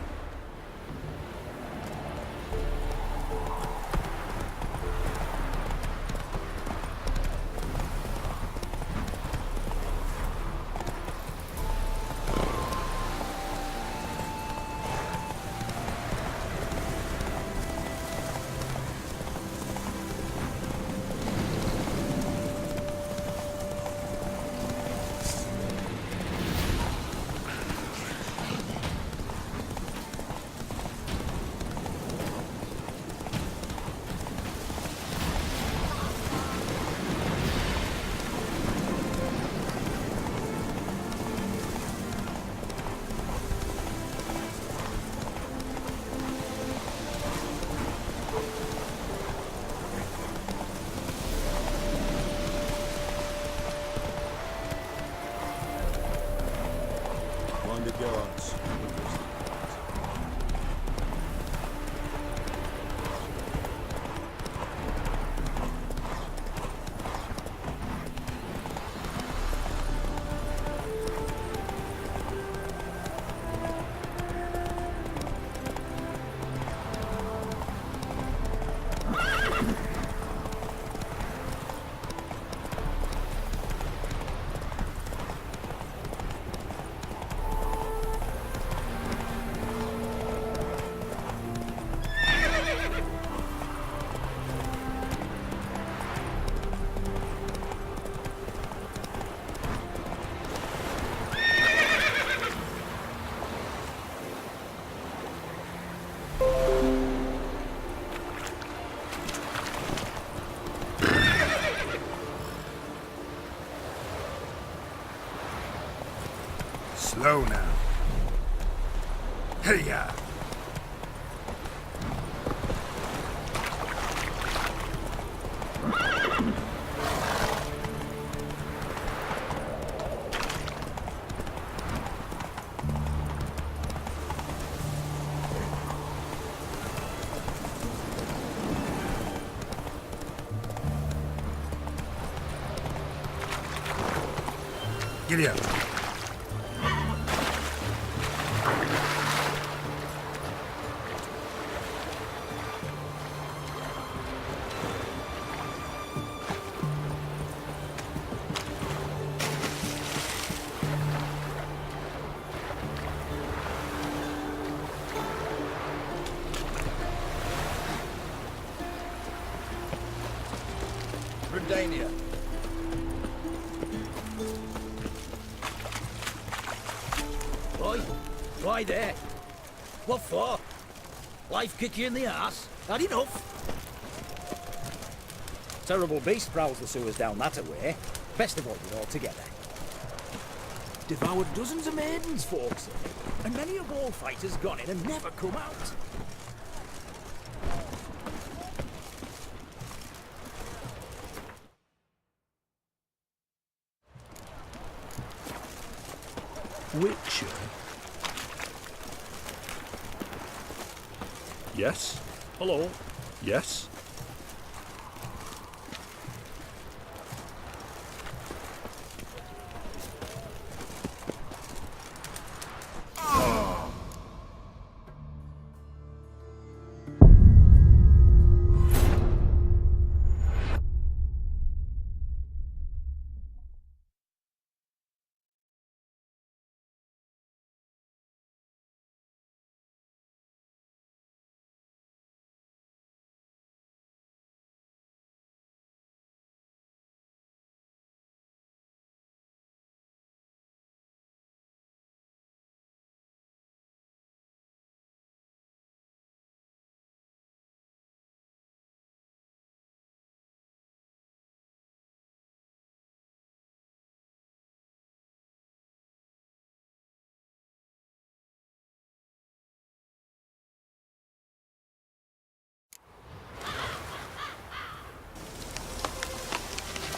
Speaker 6: Mind the guards.
Speaker 19: Slow now. Hey-ya! Giddy up.
Speaker 11: NgDinhNha.
Speaker 21: Oi, why there? What for? Life kick you in the arse? Had enough? Terrible beast prowls the sewers down that away. Best avoid it altogether. Devoured dozens of maidens, folks, and many a war fighter's gone in and never come out.
Speaker 14: Witcher? Yes? Hello? Yes?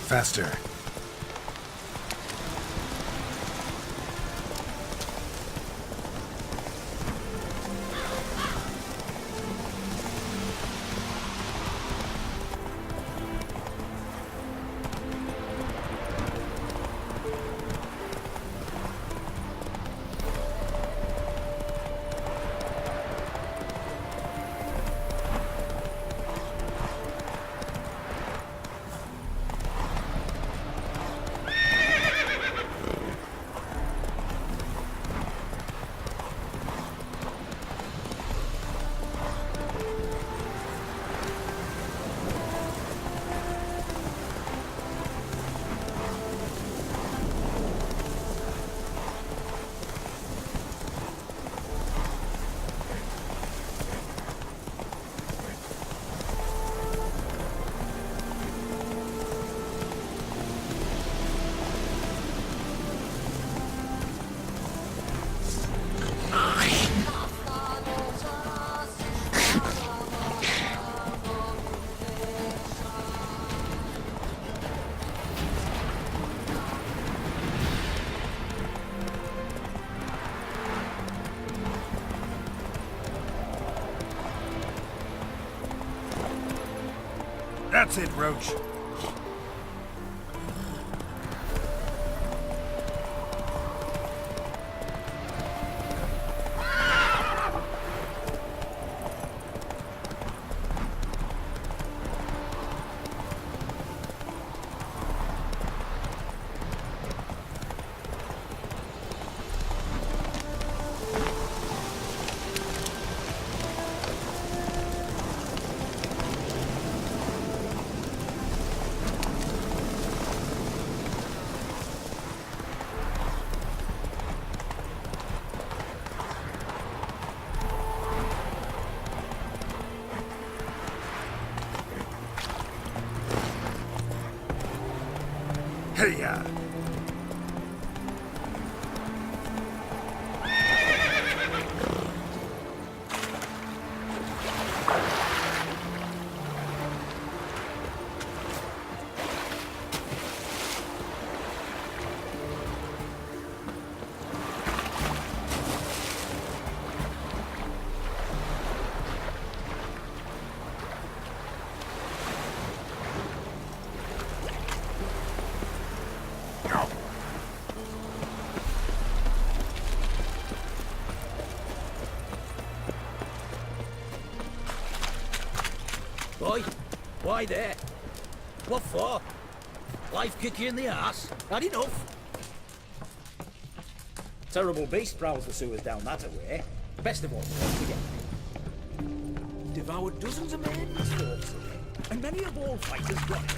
Speaker 3: Faster. That's it, Roach. Hey-ya!
Speaker 21: Boy, why there? What for? Life kick you in the ass? Had enough? Terrible beast prowls the sewers down that way. Best of all, don't forget. Devoured dozens of maidens, folks, and many a ball fighter's got it.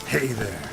Speaker 3: Hey there.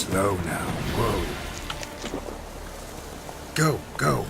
Speaker 3: Slow now. Whoa. Go, go.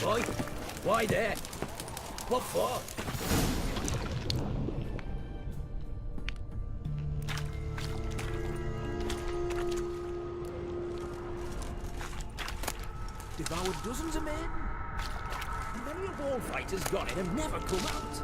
Speaker 21: Boy, why there? What for? Devoured dozens of men. Many of all fighters gone in and never come out.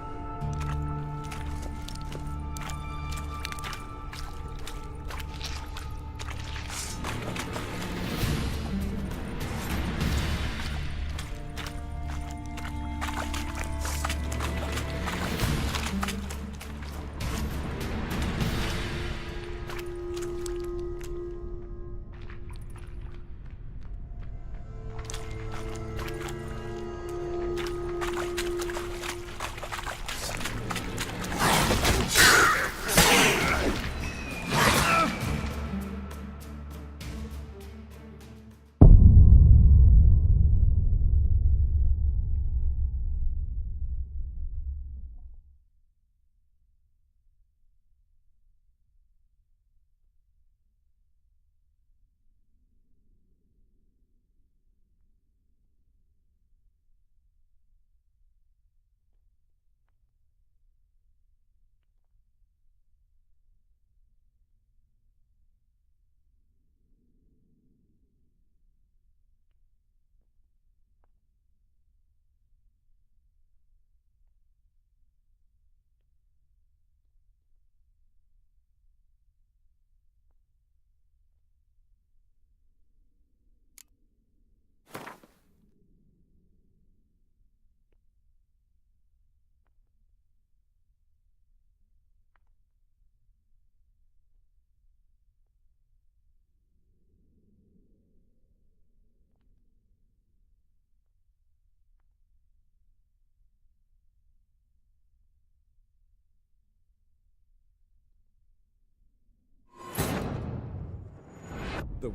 Speaker 9: The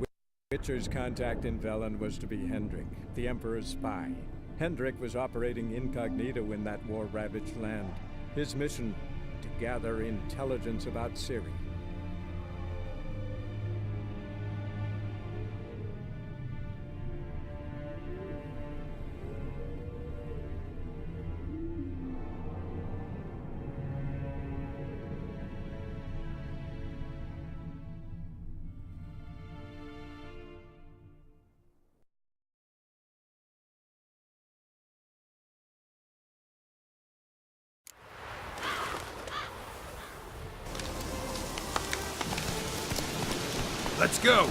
Speaker 9: Witcher's contact in Velen was to be Hendrik, the Emperor's spy. Hendrik was operating incognito in that war-ravaged land. His mission, to gather intelligence about Ciri.
Speaker 2: Let's go!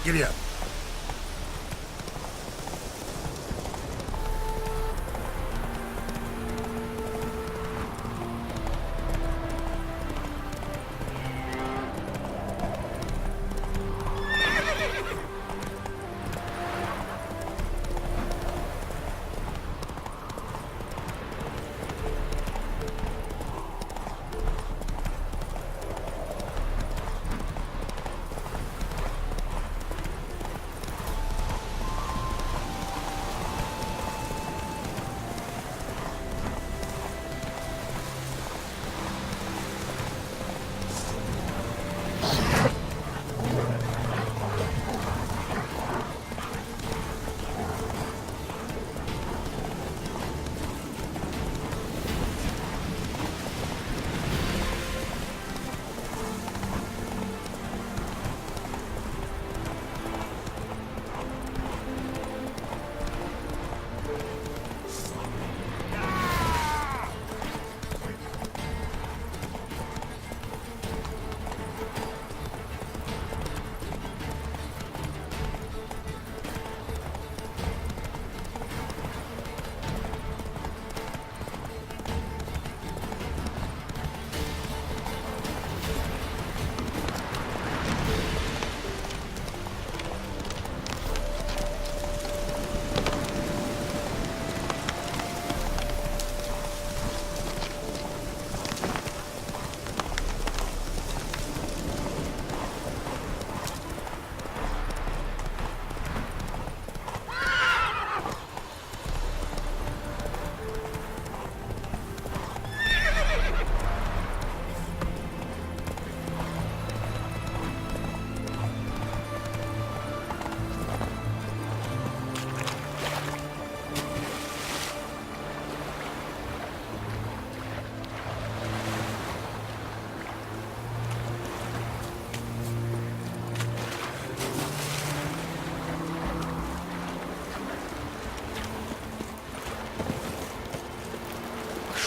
Speaker 3: Giddy up.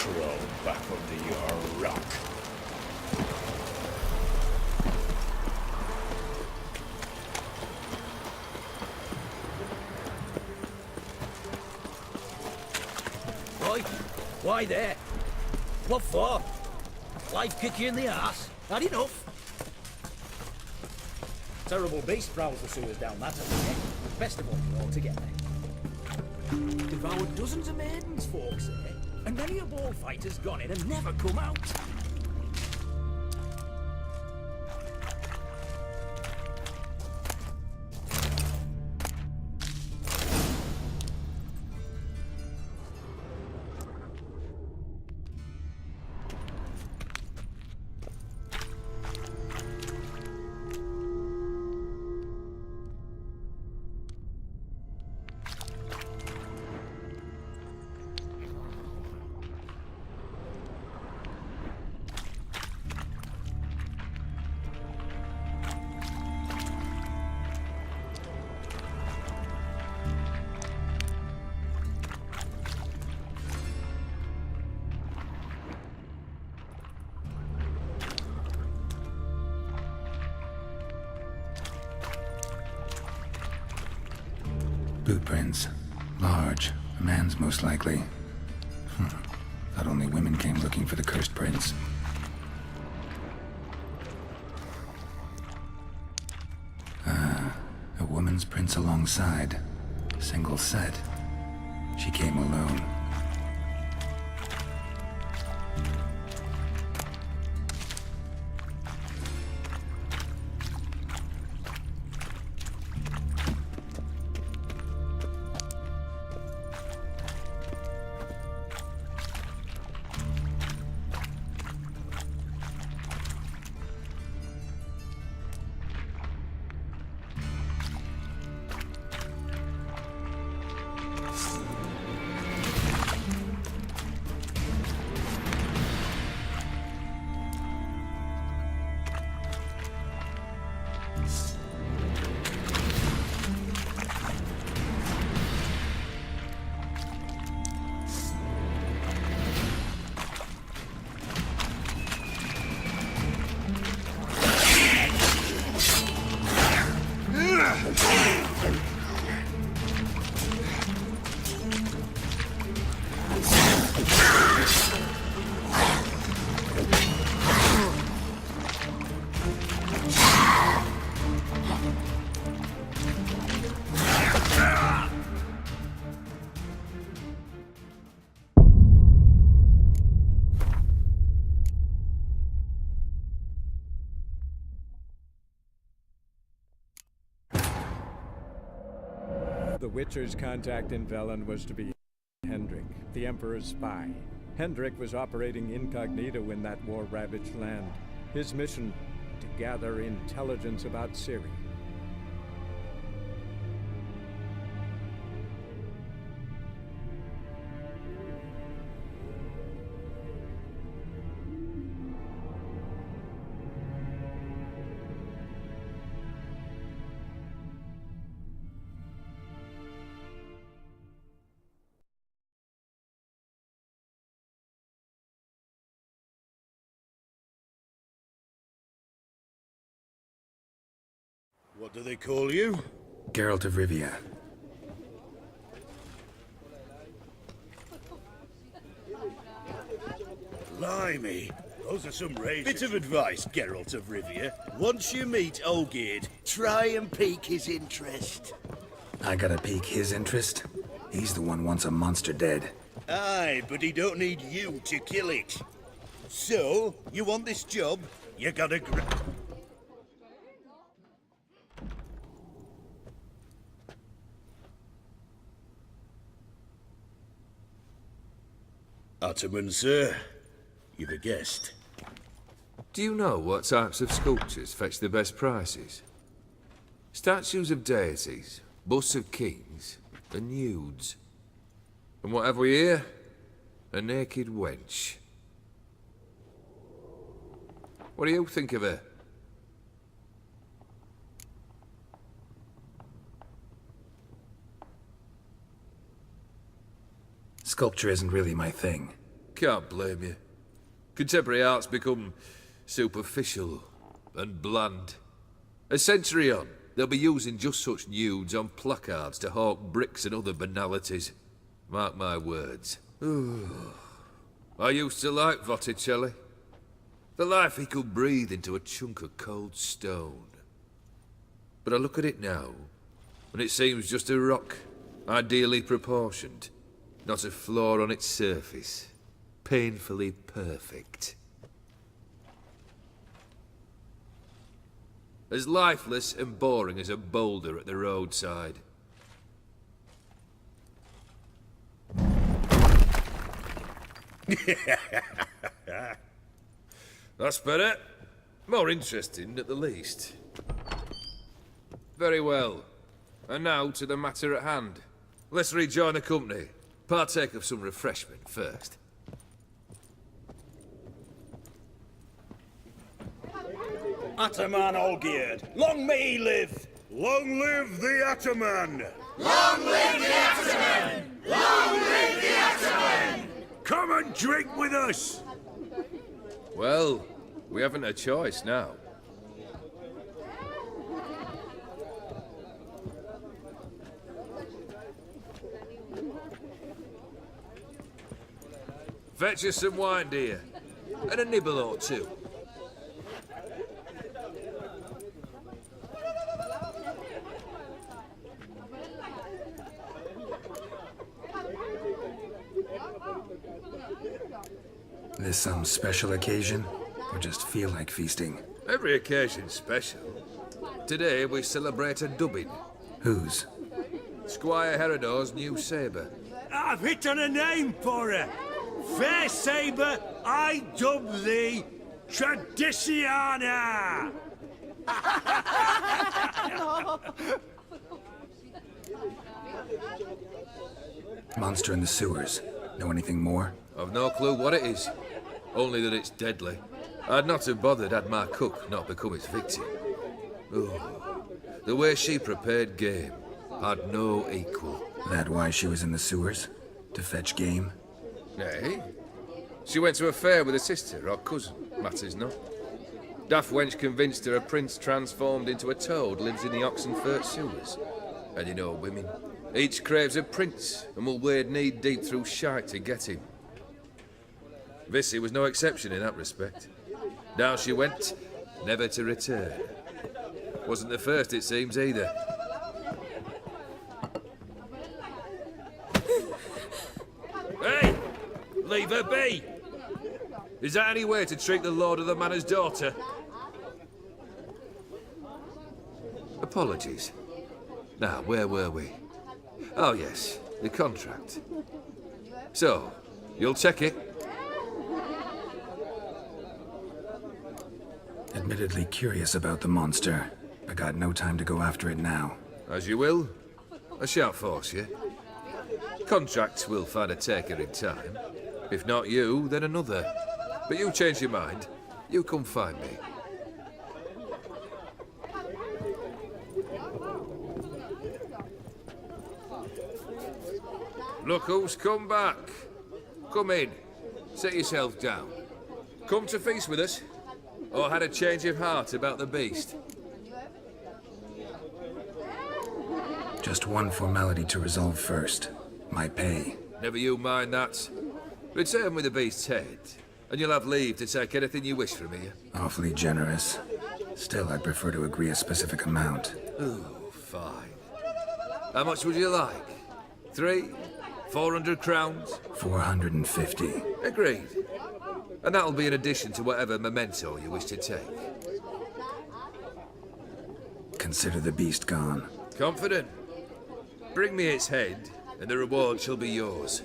Speaker 19: Crawl back under your rock.
Speaker 21: Oi, why there? What for? Life kick you in the ass? Had enough? Terrible beast prowls the sewers down that way. Best of all together. Devoured dozens of maidens, folks say, and many a ball fighter's gone in and never come out.
Speaker 3: Boot prints. Large. A man's most likely. Thought only women came looking for the cursed prince. A woman's prints alongside. Single set. She came alone.
Speaker 9: The Witcher's contact in Velen was to be Hendrik, the Emperor's spy. Hendrik was operating incognito in that war-ravaged land. His mission, to gather intelligence about Ciri.
Speaker 19: What do they call you?
Speaker 3: Geralt of Rivia.
Speaker 19: Blimey, those are some razors. Bit of advice, Geralt of Rivia. Once you meet Olgierd, try and pique his interest.
Speaker 3: I gotta pique his interest? He's the one wants a monster dead.
Speaker 19: Aye, but he don't need you to kill it. So, you want this job? You gotta Ottoman, sir. You've a guest.
Speaker 20: Do you know what types of sculptures fetch the best prices? Statues of deities, busts of kings, and nudes. And what have we here? A naked wench. What do you think of her?
Speaker 3: Sculpture isn't really my thing.
Speaker 20: Can't blame you. Contemporary art's become superficial and bland. A century on, they'll be using just such nudes on placards to hawk bricks and other banalities. Mark my words. I used to like Botticelli. The life he could breathe into a chunk of cold stone. But I look at it now, and it seems just a rock, ideally proportioned. Not a flaw on its surface. Painfully perfect. As lifeless and boring as a boulder at the roadside. That's better. More interesting, at the least. Very well. And now to the matter at hand. Let's rejoin the company. Partake of some refreshment first.
Speaker 19: Ataman Olgierd, long may he live! Long live the Ataman!
Speaker 14: Long live the Ataman! Long live the Ataman!
Speaker 19: Come and drink with us!
Speaker 20: Well, we haven't a choice now. Fetch us some wine, dear. And a nibble or two.
Speaker 3: This some special occasion? Or just feel like feasting?
Speaker 20: Every occasion's special. Today we celebrate a dubbing.
Speaker 3: Whose?
Speaker 20: Squire Herodor's new sabre.
Speaker 19: I've hit on a name for her! Fair sabre, I dub thee Tradiciana!
Speaker 3: Monster in the sewers. Know anything more?
Speaker 20: I've no clue what it is. Only that it's deadly. I'd not have bothered had my cook not become its victim. Oh, the way she prepared game had no equal.
Speaker 3: That why she was in the sewers? To fetch game?
Speaker 20: Nay. She went to a fair with a sister or cousin. Matters not. Daft wench convinced her a prince transformed into a toad lives in the Oxenfurt sewers. And you know women. Each craves a prince and will wade knee-deep through shite to get him. Vissy was no exception in that respect. Down she went, never to return. Wasn't the first, it seems, either. Hey! Leave her be! Is that any way to treat the lord of the manor's daughter? Apologies. Now, where were we? Oh, yes, the contract. So, you'll check it?
Speaker 3: Admittedly curious about the monster. I got no time to go after it now.
Speaker 20: As you will. I shan't force you. Contracts will find a taker in time. If not you, then another. But you change your mind. You come find me. Look who's come back. Come in. Sit yourself down. Come to feast with us? Or had a change of heart about the beast?
Speaker 3: Just one formality to resolve first. My pay.
Speaker 20: Never you mind that. Return with the beast's head, and you'll have leave to take anything you wish from here.
Speaker 3: Awfully generous. Still, I'd prefer to agree a specific amount.
Speaker 20: Oh, fine. How much would you like? 400 crowns?
Speaker 3: 450.
Speaker 20: Agreed. And that'll be in addition to whatever memento you wish to take.
Speaker 3: Consider the beast gone.
Speaker 20: Confident? Bring me its head, and the reward shall be yours.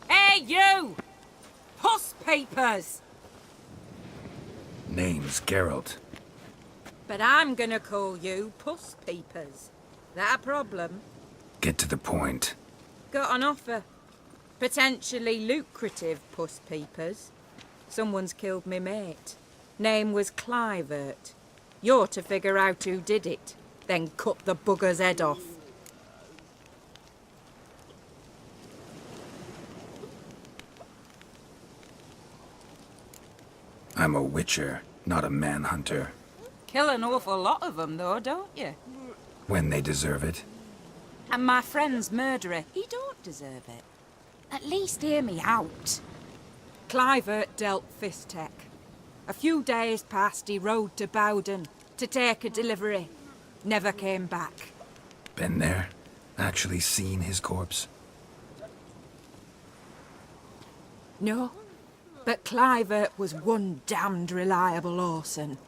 Speaker 4: Hey, you! Puss papers!
Speaker 3: Name's Geralt.
Speaker 4: But I'm gonna call you Puss Peepers. That a problem?
Speaker 3: Get to the point.
Speaker 4: Got an offer. Potentially lucrative Puss Peepers. Someone's killed me mate. Name was Clivert. You're to figure out who did it, then cut the bugger's head off.
Speaker 3: I'm a witcher, not a manhunter.
Speaker 4: Kill an awful lot of them, though, don't you?
Speaker 3: When they deserve it.
Speaker 4: And my friend's murderer, he don't deserve it. At least hear me out. Clivert dealt Fistech. A few days past, he rode to Bowden to take a delivery. Never came back.
Speaker 3: Been there? Actually seen his corpse?
Speaker 4: No, but Clivert was one damned reliable Orson.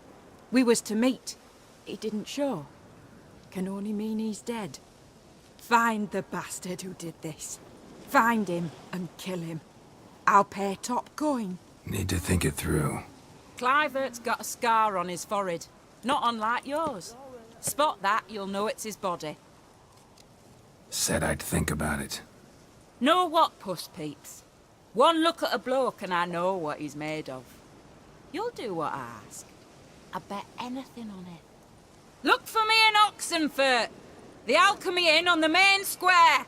Speaker 4: We was to meet. He didn't show. Can only mean he's dead. Find the bastard who did this. Find him and kill him. I'll pay top coin.
Speaker 3: Need to think it through.
Speaker 4: Clivert's got a scar on his forehead, not unlike yours. Spot that, you'll know it's his body.
Speaker 3: Said I'd think about it.
Speaker 4: Know what, Puss Peeps? One look at a bloke and I know what he's made of. You'll do what I ask. I bet anything on it. Look for me in Oxenfurt! The Alchemy Inn on the main square!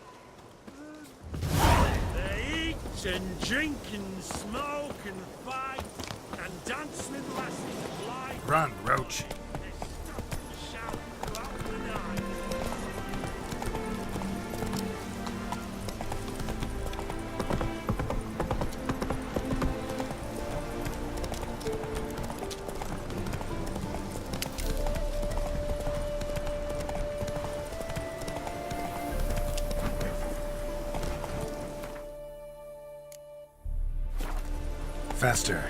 Speaker 14: They eat and drink and smoke and fight and dance with lasses blind.
Speaker 3: Run, Roach.
Speaker 14: They stop and shout throughout the night.
Speaker 3: Faster.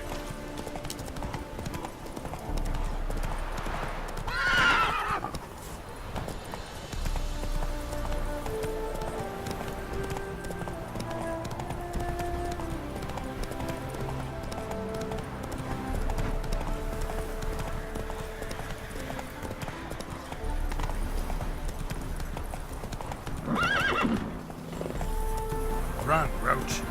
Speaker 3: Run, Roach.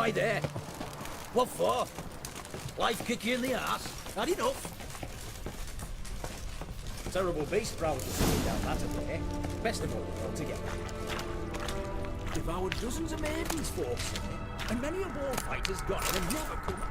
Speaker 21: Right there. What for? Life kick you in the ass? Had enough? Terrible beast prowls the sewer down that way. Best of all, altogether. Devoured dozens of maidens, folks, and many a war fighter's gone in and never come.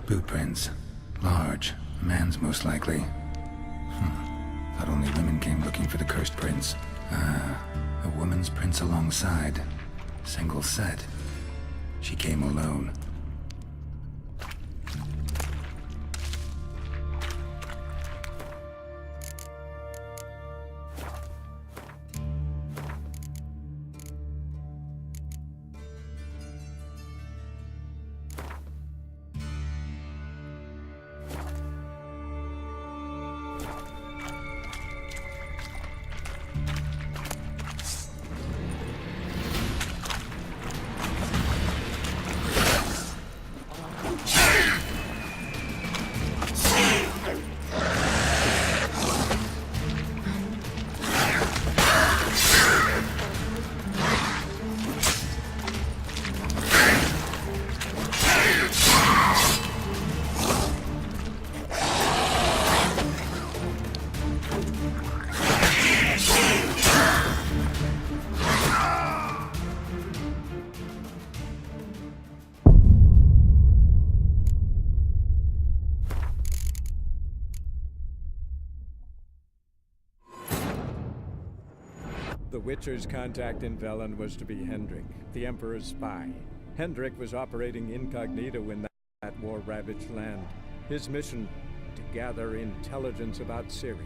Speaker 3: Boot prints. Large. A man's most likely. Thought only women came looking for the cursed prints. A woman's prints alongside. Single set. She came alone.
Speaker 9: The Witcher's contact in Velen was to be Hendrik, the Emperor's spy. Hendrik was operating incognito in that war-ravaged land. His mission, to gather intelligence about Ciri.